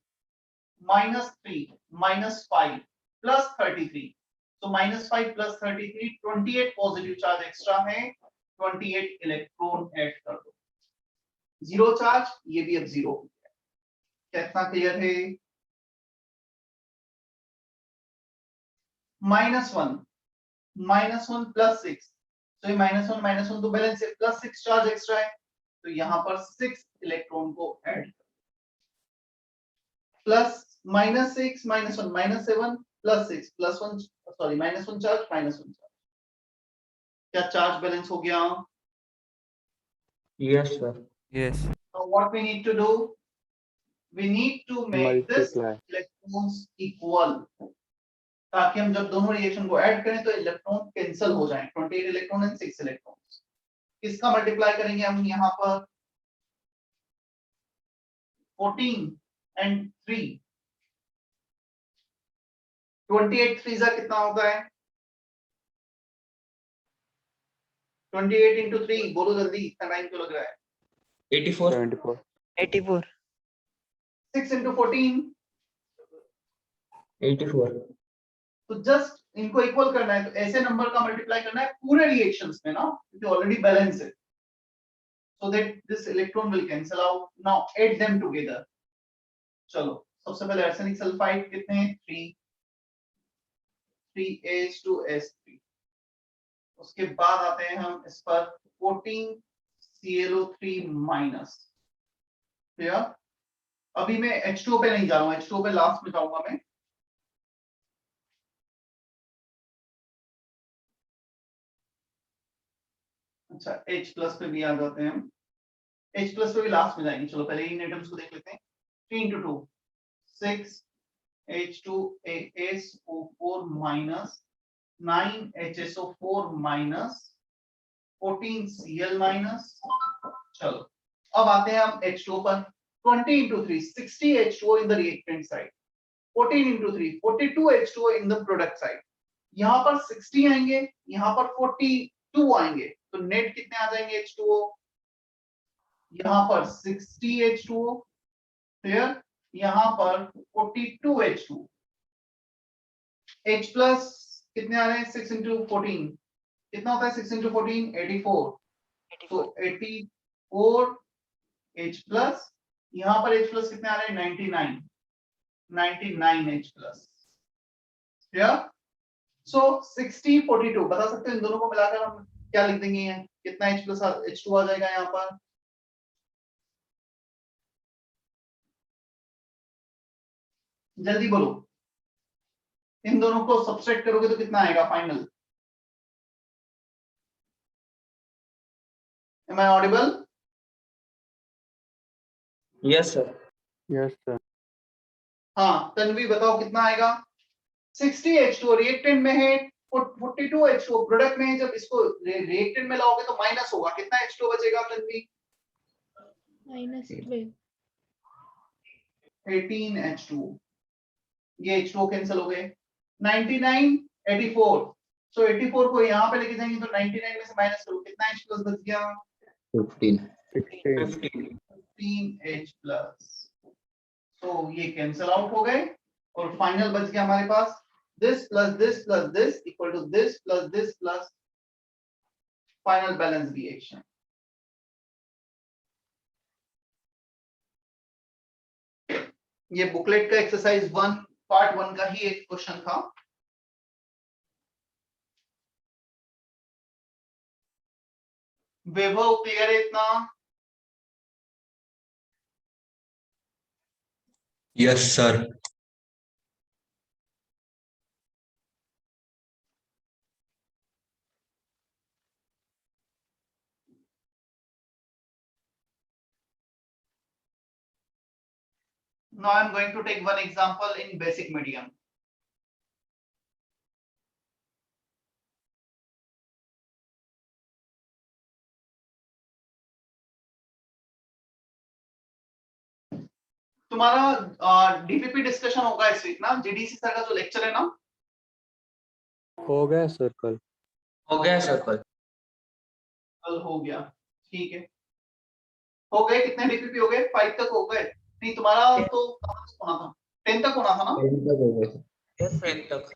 -3 -5 प्लस 33, तो -5 प्लस 33 28 पॉजिटिव चार्ज एक्स्ट्रा है, 28 इलेक्ट्रॉन ऐड कर दो। 0 चार्ज, ये भी अब 0 हो गया। कितना क्लियर है? -1 प्लस 6, तो ये -1 तो बैलेंस है, प्लस 6 चार्ज एक्स्ट्रा है, तो यहां पर 6 इलेक्ट्रॉन को ऐड कर, plus -6 -1 -7 plus 6 plus 1 sorry -1 charge -1 charge. क्या चार्ज बैलेंस हो गया? Yes, sir. Yes. So what we need to do? We need to make this Multiply. electrons equal, ताकि हम जब दोनों रिएक्शन को ऐड करें तो इलेक्ट्रॉन कैंसिल हो जाएं। 28 इलेक्ट्रॉन एंड 6 इलेक्ट्रॉन्स। किसका मल्टीप्लाई करेंगे हम यहाँ पर? 14 एंड 3, 28 3 जा कितना होता है? 28 into 3, बोलो जल्दी, इतना टाइम क्यों लग रहा है? 84. 74. 84. 6 into 14, 84. तो जस्ट इनको इक्वल करना है, तो ऐसे नंबर का मल्टीप्लाई करना है पूरे रिएक्शंस में ना, क्योंकि ऑलरेडी बैलेंस है, so that this electron will cancel out. Now add them together. चलो सबसे पहले आर्सेनिक सल्फाइड कितने हैं? 3H2S3। उसके बाद आते हैं हम इस पर 14ClO3 माइनस। क्लियर? अभी मैं H2O पे नहीं जा रहा हूं, H2O पे लास्ट में जाऊंगा मैं। अच्छा H प्लस पे भी आ जाते हैं हम, H प्लस पे भी लास्ट में जाएंगे। चलो पहले इन एटम्स को देख लेते हैं। 3 into 2 6 H2AsO4 minus 9 HSO4 minus 14 Cl minus। चलो अब आते हैं हम H2O पर। 20 into 3 60 H2O in the reactant side, 14 into 3 42 H2O in the product side। यहाँ पर 60 आएंगे, यहाँ पर 42 आएंगे, तो नेट कितने आ जाएंगे H2O? यहाँ पर 60 H2O, क्लियर? यहाँ पर 42 H2O। H प्लस कितने आ रहे हैं? 6 into 14 कितना होता है? 6 into 14 84, तो 84 H प्लस। यहाँ पर H प्लस कितने आ रहे हैं? 99 H प्लस। क्लियर? सो 60 42 बता सकते हैं, इन दोनों को मिलाकर हम क्या लिख देंगे? यहाँ कितना H प्लस H2 आ जाएगा यहाँ पर? जल्दी बोलो, इन दोनों को सब्सट्रैक्ट करोगे तो कितना आएगा final? Am I audible? Yes, sir. Yes, sir. हाँ तन्वी बताओ कितना आएगा? 60 H2O रिएक्टेंट में है, 42H2O प्रोडक्ट में जब इसको रिएक्टेंट में लाओगे तो माइनस होगा, कितना H2O बचेगा तन्वी? -12. 18H2O, ये H2O कैंसिल हो गए। 99 84, सो 84 को यहाँ पे लेके जाएंगे तो 99 में से माइनस करो, कितना H प्लस बच गया? 15. 16. 15H प्लस, तो ये कैंसिल आउट हो गए और फाइनल बच गया हमारे पास this plus this equal to this plus final balance reaction. ये बुकलेट का एक्सरसाइज 1 पार्ट 1 का ही एक क्वेश्चन था। वैभव क्लियर है इतना? Yes sir. Now I am going to take one example in basic medium. तुम्हारा डीपीपी डिस्कशन होगा इस वीक ना, जीडीसी सर का जो लेक्चर है ना? हो गया सर कल। हो गया सर कल। कल हो गया, ठीक है। हो गए कितने डीपीपी हो गए? 5 तक हो गए? नहीं तुम्हारा तो कहाँ तक होना था? 10 तक होना था ना? 10 तक हो गए सर। यस सर तक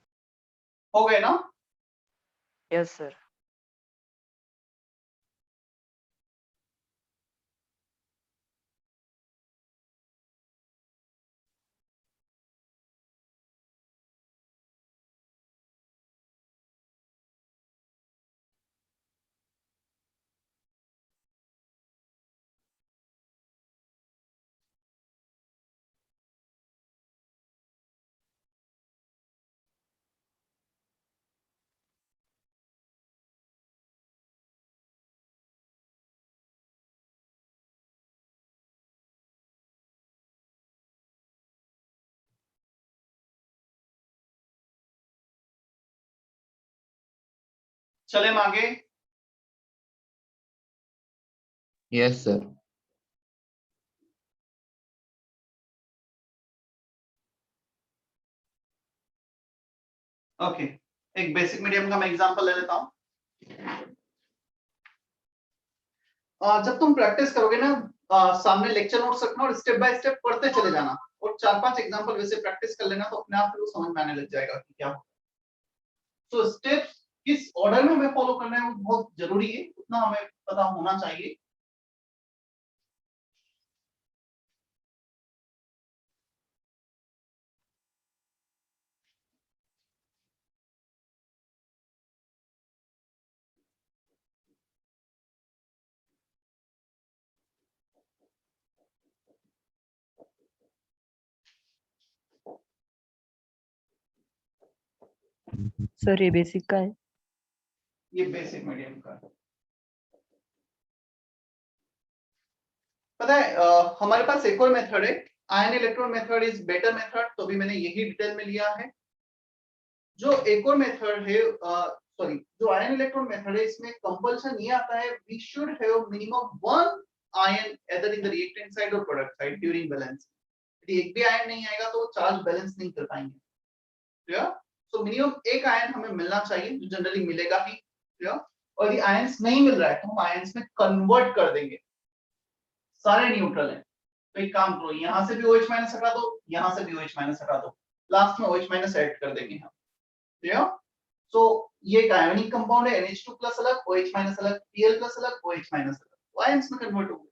हो गए ना? Yes, sir. चले हम आगे। Yes sir. ओके, एक बेसिक मीडियम का मैं एग्जांपल ले लेता हूं। जब तुम प्रैक्टिस करोगे ना, सामने लेक्चर नोट्स रखना और स्टेप बाय स्टेप पढ़ते चले जाना और 4-5 एग्जांपल वैसे प्रैक्टिस कर लेना तो अपने आप को समझ में आने लग जाएगा कि क्या हो। तो स्टेप्स किस ऑर्डर में हमें फॉलो करना है वो बहुत जरूरी है, उतना हमें पता होना चाहिए। Sir, ये basic का है। ये बेसिक मीडियम का है। पता है हमारे पास एक और मेथड है, ion electron method is better method, तो भी मैंने यही डिटेल में लिया है। जो एक और मेथड है, सॉरी, जो आयन इलेक्ट्रॉन मेथड है इसमें कंपल्शन ये आता है we should have minimum 1 ion either in the reactant side और प्रोडक्ट साइड ड्यूरिंग बैलेंस। यदि एक भी आयन नहीं आएगा तो चार्ज बैलेंस नहीं कर पाएंगे। क्लियर? सो मिनिमम एक आयन हमें मिलना चाहिए, जो जनरली मिलेगा ही। क्लियर? और यदि आयंस नहीं मिल रहा है तो हम आयंस में कन्वर्ट कर देंगे। सारे न्यूट्रल हैं तो एक काम करो, यहां से भी OH माइनस हटा दो, यहां से भी OH माइनस हटा दो, लास्ट में OH माइनस ऐड कर देंगे हम। क्लियर? सो ये एक आयोनिक कंपाउंड है, NH2 प्लस अलग, OH माइनस अलग, Pl प्लस अलग, OH माइनस अलग, आयंस में कन्वर्ट हो गए।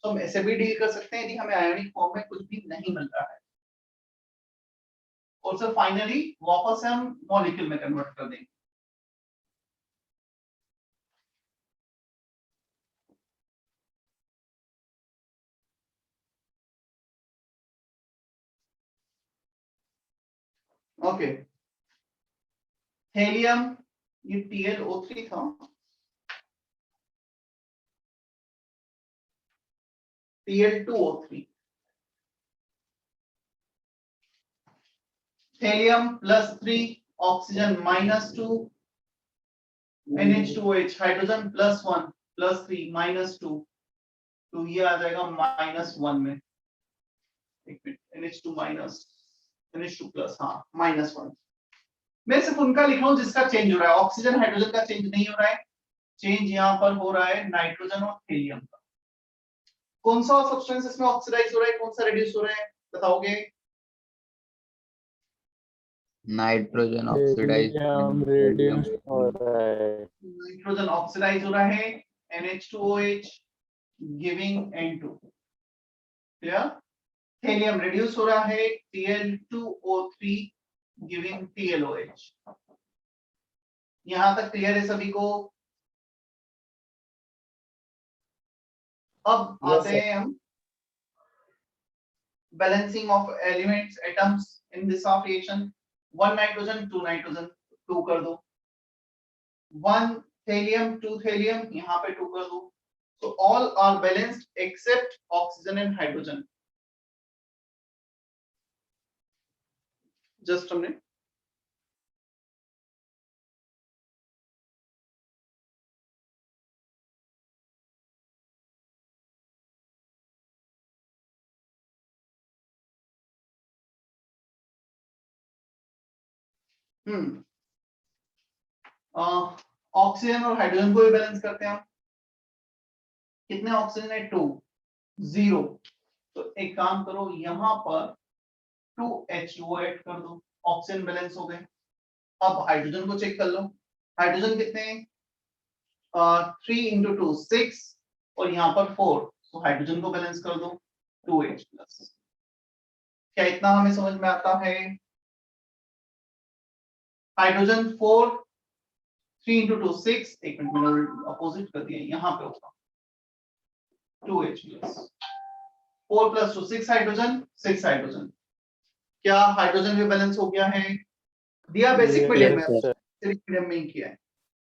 तो हम ऐसे भी डील कर सकते हैं यदि हमें आयोनिक फॉर्म में कुछ भी नहीं मिल रहा है, और सर फाइनली वापस से हम मॉलिक्यूल में कन्वर्ट कर देंगे। ओके, हेलियम, ये TlO3 था, Pl2O3, helium +3 oxygen -2, NH2OH, hydrogen +1 +3 -2, तो ये आ जाएगा -1 में। एक minute, NH2 minus NH2 plus, हाँ -1। मैं सिर्फ उनका लिख रहा हूँ जिसका चेंज हो रहा है, ऑक्सीजन हाइड्रोजन का चेंज नहीं हो रहा है। चेंज यहाँ पर हो रहा है नाइट्रोजन और हीलियम का। कौन सा सब्सटेंस इसमें ऑक्सीडाइज हो रहा है, कौन सा रिड्यूस हो रहा है, बताओगे? नाइट्रोजन ऑक्सीडाइज Helium reduced हो रहा है. नाइट्रोजन ऑक्सीडाइज हो रहा है, NH2OH giving N2, clear? Helium reduce हो रहा है, Cl2O3 गिविंग TLOH। यहां तक क्लियर है सभी को? अब आते हैं हम balancing of elements atoms in this of reaction. 1 nitrogen 2 nitrogen 2 कर दो, 1 हीलियम 2 हीलियम यहां पे 2 कर दो। So all are balanced except oxygen and hydrogen. Just a minute. Oxygen और हाइड्रोजन को भी बैलेंस करते हैं हम। कितने ऑक्सीजन है? 2, 0। तो एक काम करो, यहां पर 2H2O ऐड कर दो, ऑक्सीजन बैलेंस हो गए। अब हाइड्रोजन को चेक कर लो, हाइड्रोजन कितने हैं? 3 × 2 6 और यहाँ पर 4, तो हाइड्रोजन को बैलेंस कर दो 2H+। क्या इतना हमें समझ में आता है? हाइड्रोजन 4, 3 × 2 6, एक मिनट मैंने अपोजिट कर दिया, यहाँ पे होगा 2H+। 4 + 2 6 hydrogen, 6 hydrogen. क्या हाइड्रोजन भी बैलेंस हो गया है? दिया बेसिक मीडियम में, Yes, sir. बेसिक मीडियम में ही किया है,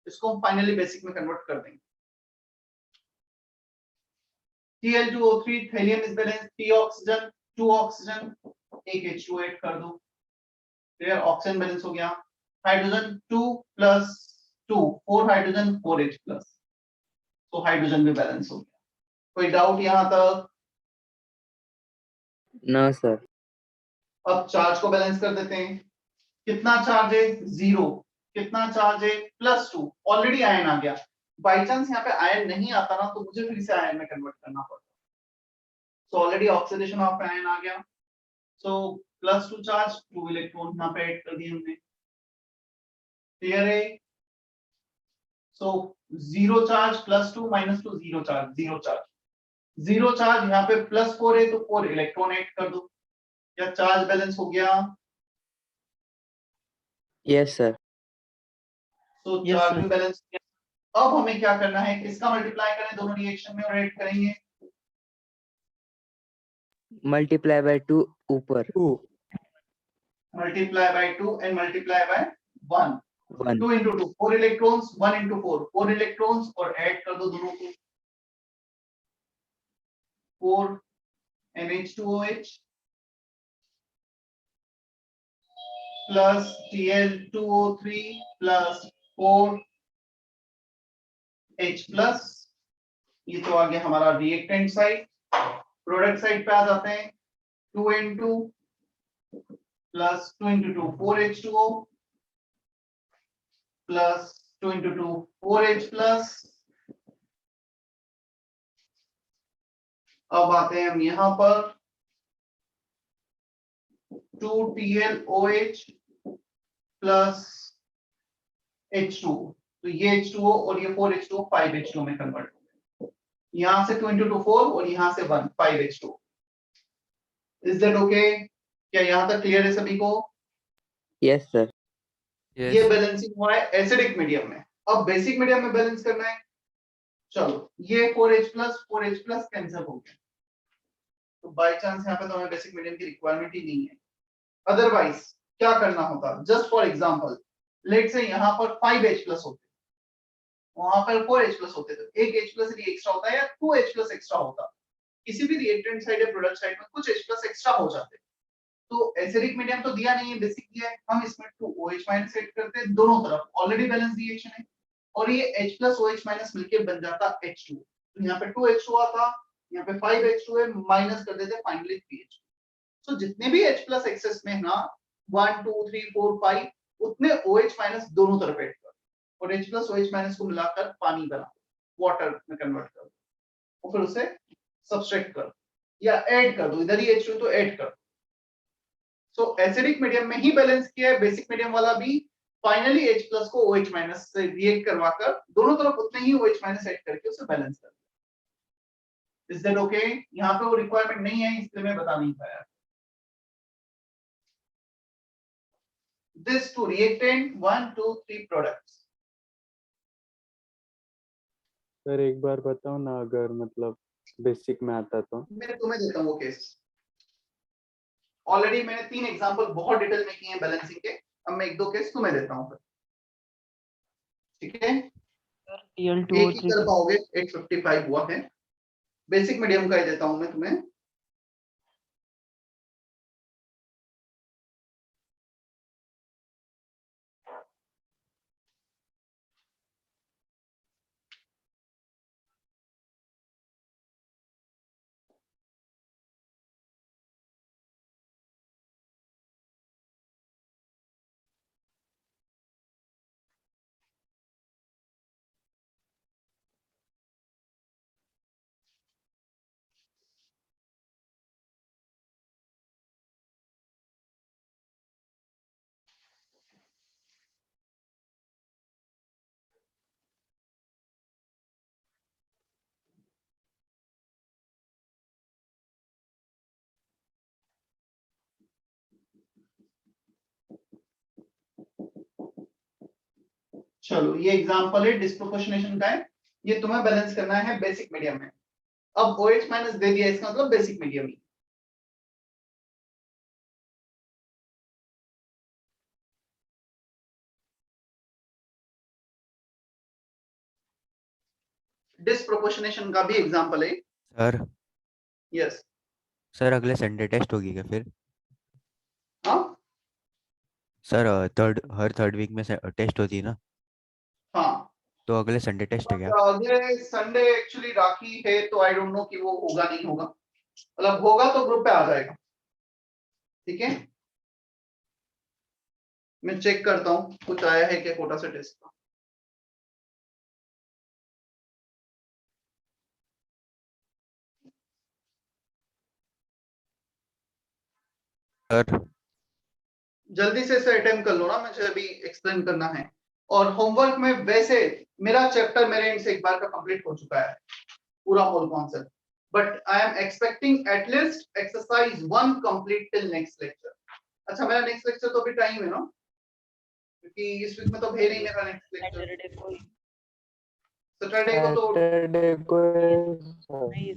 इसको हम फाइनली बेसिक में कन्वर्ट कर देंगे। Cl2O3 helium is balance, 3 oxygen 2 oxygen, 1 H2 add कर दो, क्लियर? ऑक्सीजन बैलेंस हो गया। हाइड्रोजन 2 + 2 4 हाइड्रोजन 4H+, तो हाइड्रोजन भी बैलेंस हो गया। कोई डाउट यहां तक? No, sir. अब चार्ज को बैलेंस कर देते हैं। कितना चार्ज है? 0। कितना चार्ज है? +2। ऑलरेडी आयन आ गया, बाई चांस यहाँ पे आयन नहीं आता ना, तो मुझे फिर से आयन में कन्वर्ट करना पड़ता। So already oxidation of ion आ गया, सो +2 चार्ज, 2 इलेक्ट्रॉन यहाँ पे ऐड कर दिए हमने, क्लियर है? सो 0 चार्ज +2 -2 0 चार्ज, 0 चार्ज, 0 चार्ज यहाँ पे +4 है तो 4 इलेक्ट्रॉन ऐड कर दो। क्या चार्ज बैलेंस हो गया? Yes, sir. तो Yes, चार्ज sir. भी बैलेंस हो गया। अब हमें क्या करना है, किसका मल्टीप्लाई करें दोनों रिएक्शन में और ऐड करेंगे? Multiply by 2 ऊपर. 2. Multiply by 2 and multiply by 1। 1. 2 × 2 4 electrons, 1 × 4 4 electrons, और ऐड कर दो दोनों को, 4 NH2OH plus Cl2O3 plus 4 H+। ये तो आ गया हमारा रिएक्टेंट साइड। प्रोडक्ट साइड पे आ जाते हैं, 2N2 plus 2 × 2 4H2O plus 2 × 2 4H+। अब आते हैं हम यहाँ पर 2TLOH प्लस H2, तो ये H2O और ये 4H2O 5H2 में कन्वर्ट हो गए। यहाँ से 2 × 2 4 और यहाँ से 1 5H2। Is that okay? क्या यहाँ तक क्लियर है सभी को? Yes, sir. ये बैलेंसिंग हुआ है एसिडिक मीडियम में। अब बेसिक मीडियम में बैलेंस करना है। चलो ये 4H+ कैंसिल हो गया, तो बाय चांस यहाँ पे तो हमें बेसिक मीडियम की रिक्वायरमेंट ही नहीं है। अदरवाइज क्या करना होता, जस्ट फॉर एग्जांपल लेट से यहाँ पर 5H+ होते, वहां पर 4H+ होते, तो एक H+ एक्स्ट्रा होता है या 2H+ एक्स्ट्रा होता, किसी भी रिएक्टेंट साइड या प्रोडक्ट साइड में कुछ H+ एक्स्ट्रा हो जाते, तो एसिडिक मीडियम तो दिया नहीं है, बेसिक दिया है, हम इसमें 2OH माइनस ऐड करते हैं दोनों तरफ, ऑलरेडी बैलेंस रिएक्शन है, और ये H प्लस OH माइनस मिलके बन जाता H2। तो यहाँ पे 2H2 आता, यहाँ पे 5H2 है, माइनस कर देते फाइनली 3H2। सो जितने भी H प्लस एक्सेस में है ना 1 2 3 4 5 उतने OH माइनस दोनों तरफ ऐड कर, और H प्लस OH माइनस को मिलाकर पानी बना, वाटर में कन्वर्ट कर, और फिर उसे सब्सट्रैक्ट कर या ऐड कर दो, इधर ही H2 तो ऐड कर। सो एसिडिक मीडियम में ही बैलेंस किया है, बेसिक मीडियम वाला भी फाइनली H प्लस को OH माइनस से रिएक्ट करवाकर दोनों तरफ उतने ही OH माइनस ऐड करके उसे बैलेंस कर दिया। Is that okay? यहाँ पे वो रिक्वायरमेंट नहीं है इसलिए मैं बता नहीं पाया। This to reactant 1 2 3 products। Sir एक बार बताओ ना, अगर मतलब बेसिक में आता तो। मैं तुम्हें देता हूँ वो केस। ऑलरेडी मैंने 3 एग्जांपल बहुत डिटेल में किए हैं बैलेंसिंग के, अब मैं 1-2 केस तुम्हें देता हूँ फिर, ठीक है? एक ही Al2O3 कर पाओगे, 855 हुआ है। बेसिक मीडियम का ही देता हूँ मैं तुम्हें। चलो ये एग्जांपल है डिस्प्रोपोर्शनेशन का है, ये तुम्हें बैलेंस करना है बेसिक मीडियम में। अब OH माइनस दे दिया, इसका मतलब बेसिक मीडियम ही। डिस्प्रोपोर्शनेशन का भी एग्जांपल है। Sir yes. सर अगले संडे टेस्ट होगी क्या फिर? हाँ सर हर थर्ड वीक में टेस्ट होती है ना, हाँ, तो अगले संडे टेस्ट है क्या? अगले संडे एक्चुअली राखी है तो आई डोंट नो कि वो होगा नहीं होगा, मतलब होगा तो ग्रुप पे आ जाएगा, ठीक है? मैं चेक करता हूँ कुछ आया है क्या कोटा से टेस्ट का। सर जल्दी से इसे अटेम्प्ट कर लो ना, मुझे अभी एक्सप्लेन करना है। और होमवर्क में वैसे मेरा चैप्टर मेरे एंड से एक बार का कंप्लीट हो चुका है, पूरा whole concept, but I am expecting at least exercise 1 complete till next lecture. अच्छा मेरा नेक्स्ट लेक्चर तो अभी टाइम है ना, क्योंकि इस वीक में तो है नहीं मेरा नेक्स्ट लेक्चर। सैटरडे को सैटरडे को तो सैटरडे को नहीं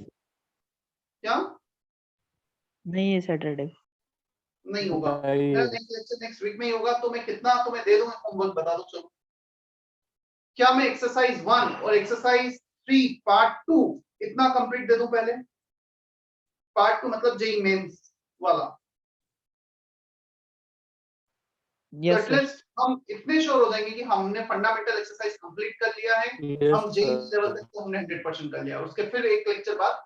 क्या नहीं है सैटरडे। नहीं होगा, नहीं। मेरा नेक्स्ट लेक्चर नेक्स्ट वीक में ही होगा। तो मैं कितना तुम्हें दे दूंगा होमवर्क बता दो। चलो क्या मैं एक्सरसाइज 1 और एक्सरसाइज 3 पार्ट 2 इतना कंप्लीट दे दूं पहले? पार्ट 2 मतलब जेई मेंस वाला। Yes sir. एटलीस्ट हम इतने श्योर हो जाएंगे कि हमने फंडामेंटल एक्सरसाइज कंप्लीट कर लिया है, हम जेई लेवल तक तो हमने 100% कर लिया। और उसके फिर एक लेक्चर बाद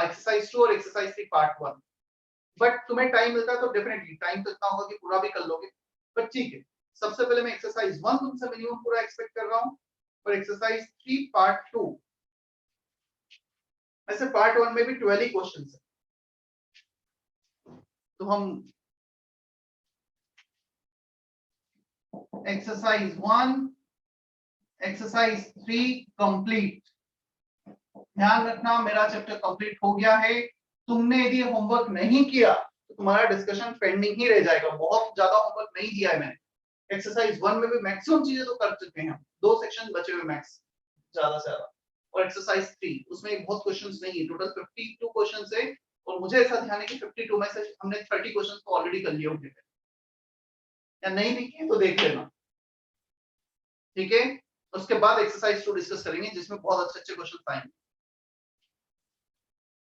एक्सरसाइज 2 और एक्सरसाइज 3 पार्ट 1। बट तुम्हें टाइम मिलता है तो डेफिनेटली टाइम तो इतना होगा कि पूरा भी कर लोगे, बट ठीक है। सबसे पहले मैं एक्सरसाइज 1 तुमसे मिनिमम पूरा एक्सपेक्ट कर रहा हूँ, और एक्सरसाइज 3 पार्ट 2। ऐसे पार्ट 1 में भी 12 ही क्वेश्चंस है, तो हम एक्सरसाइज 1 एक्सरसाइज 3 कंप्लीट। ध्यान रखना मेरा चैप्टर कंप्लीट हो गया है। तुमने यदि होमवर्क नहीं किया तो तुम्हारा डिस्कशन पेंडिंग ही रह जाएगा। बहुत ज्यादा होमवर्क नहीं दिया है मैंने। एक्सरसाइज 1 में भी मैक्सिमम चीजें तो कर चुके हैं हम, 2 सेक्शन बचे हुए मैक्स ज्यादा से ज्यादा। और एक्सरसाइज 3 उसमें बहुत क्वेश्चंस नहीं है, टोटल 52 क्वेश्चंस है। और मुझे ऐसा ध्यान है कि 52 में से हमने 30 क्वेश्चंस तो ऑलरेडी कर लिए होंगे, या नहीं भी किए तो देख लेना, ठीक है? उसके बाद एक्सरसाइज 2 डिस्कस करेंगे जिसमें बहुत अच्छे अच्छे क्वेश्चन आएंगे।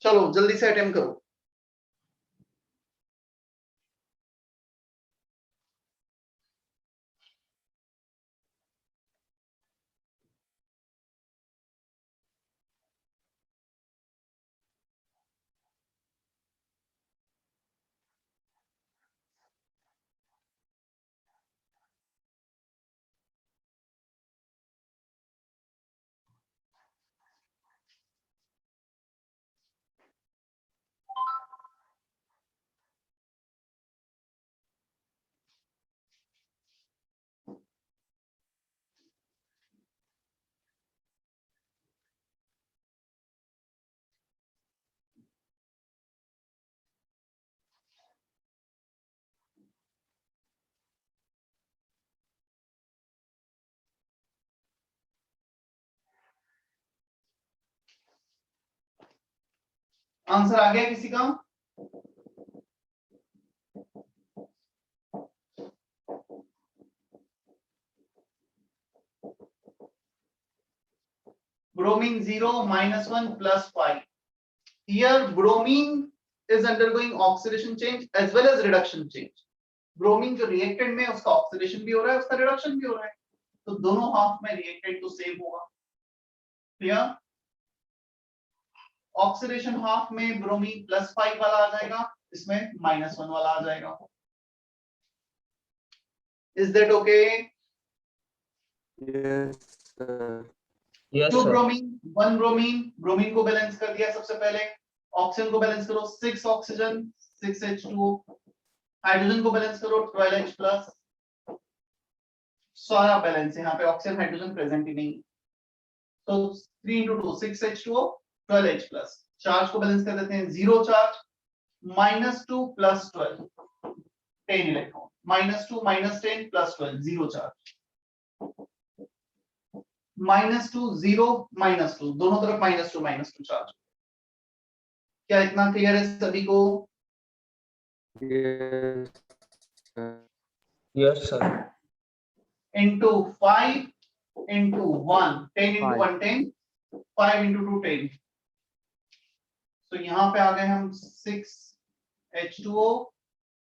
चलो जल्दी से अटेम्प्ट करो। आंसर आ गया किसी का? Bromine 0 -1 +5. Here bromine is undergoing oxidation change as well as reduction change. Bromine जो रिएक्टेंट में उसका ऑक्सीडेशन भी हो रहा है, उसका रिडक्शन भी हो रहा है, तो दोनों हाफ में रिएक्टेंट तो सेम होगा। क्लियर? ऑक्सीडेशन हाफ में ब्रोमीन +5 वाला आ जाएगा, इसमें -1 वाला आ जाएगा। Is that okay? Yes, sir. Yes, too sir. Bromine, 1 bromine, bromine को बैलेंस कर दिया सबसे पहले, ऑक्सीजन को बैलेंस करो 6 ऑक्सीजन 6H2O, हाइड्रोजन को बैलेंस करो 12H+, सारा बैलेंस, यहाँ पे ऑक्सीजन हाइड्रोजन प्रेजेंट ही नहीं, तो 3 × 2 6H2O 12H+, चार्ज को बैलेंस कर देते हैं, 0 चार्ज, -2 + 12 10 इलेक्ट्रॉन, -2 -10 + 12 0 चार्ज, -2 0 -2 दोनों तरफ -2 चार्ज। क्या इतना क्लियर है सभी को? Yes, sir. Yes, sir. into 5 into 1 10 into 1 10 5 into 2 10, तो यहाँ पे आ गए हम 6H2O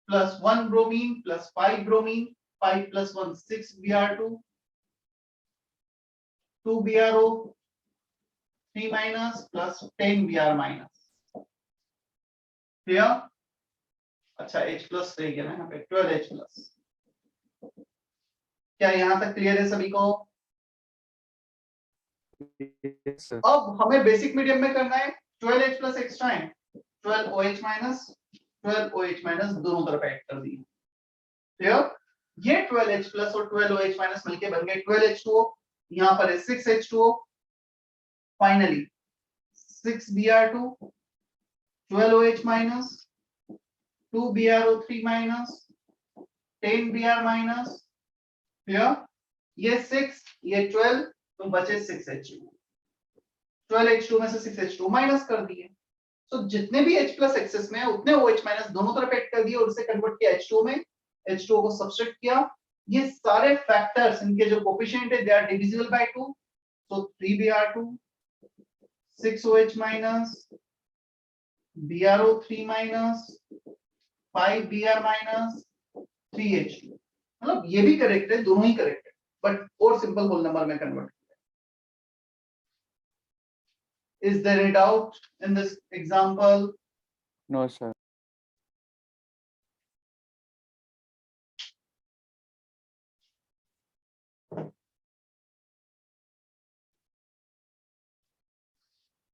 plus 1 bromine plus 5 bromine, 5 plus 1 6 Br2, 2 BrO 3 minus plus 10 Br minus। Clear? अच्छा H प्लस रह गया ना यहाँ पे 12H+। क्या यहाँ तक क्लियर है सभी को? Yes, sir. अब हमें बेसिक मीडियम में करना है, 12H+ एक्स्ट्रा है, 12OH- 12OH- दोनों तरफ ऐड कर दिए। क्लियर? ये 12H+ और 12OH- मिलके बन गए 12H2O, यहाँ पर है 6H2O, finally 6Br2, 12OH-, 2 BrO3-, 10 Br-। Clear? ये 6 ये 12, तो बचे 6H2, 12H2 में से 6H2 माइनस कर दिए, तो जितने भी H+ एक्सेस में है उतने OH- दोनों तरफ ऐड कर दिए और उसे कन्वर्ट किया H2 में, H2O को सब्सट्रैक्ट किया। ये सारे फैक्टर्स इनके जो कोफिशिएंट है they are divisible by 2, so 3Br2, 6OH-, BrO3-, 5 Br-, 3H2, मतलब ये भी करेक्ट है, दोनों ही करेक्ट है, बट और सिंपल होल नंबर में कन्वर्ट किया। Is there any doubt in this example? No, sir.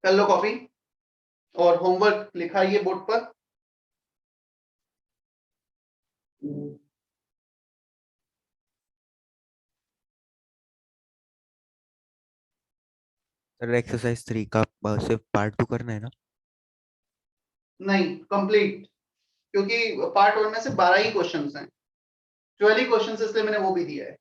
कर लो कॉपी और होमवर्क लिखाइए बोर्ड पर। सर एक्सरसाइज 3 का सिर्फ पार्ट 2 करना है ना? नहीं, कंप्लीट, क्योंकि पार्ट 1 में से 12 ही क्वेश्चंस हैं, 12 ही क्वेश्चंस, इसलिए मैंने वो भी दिया है।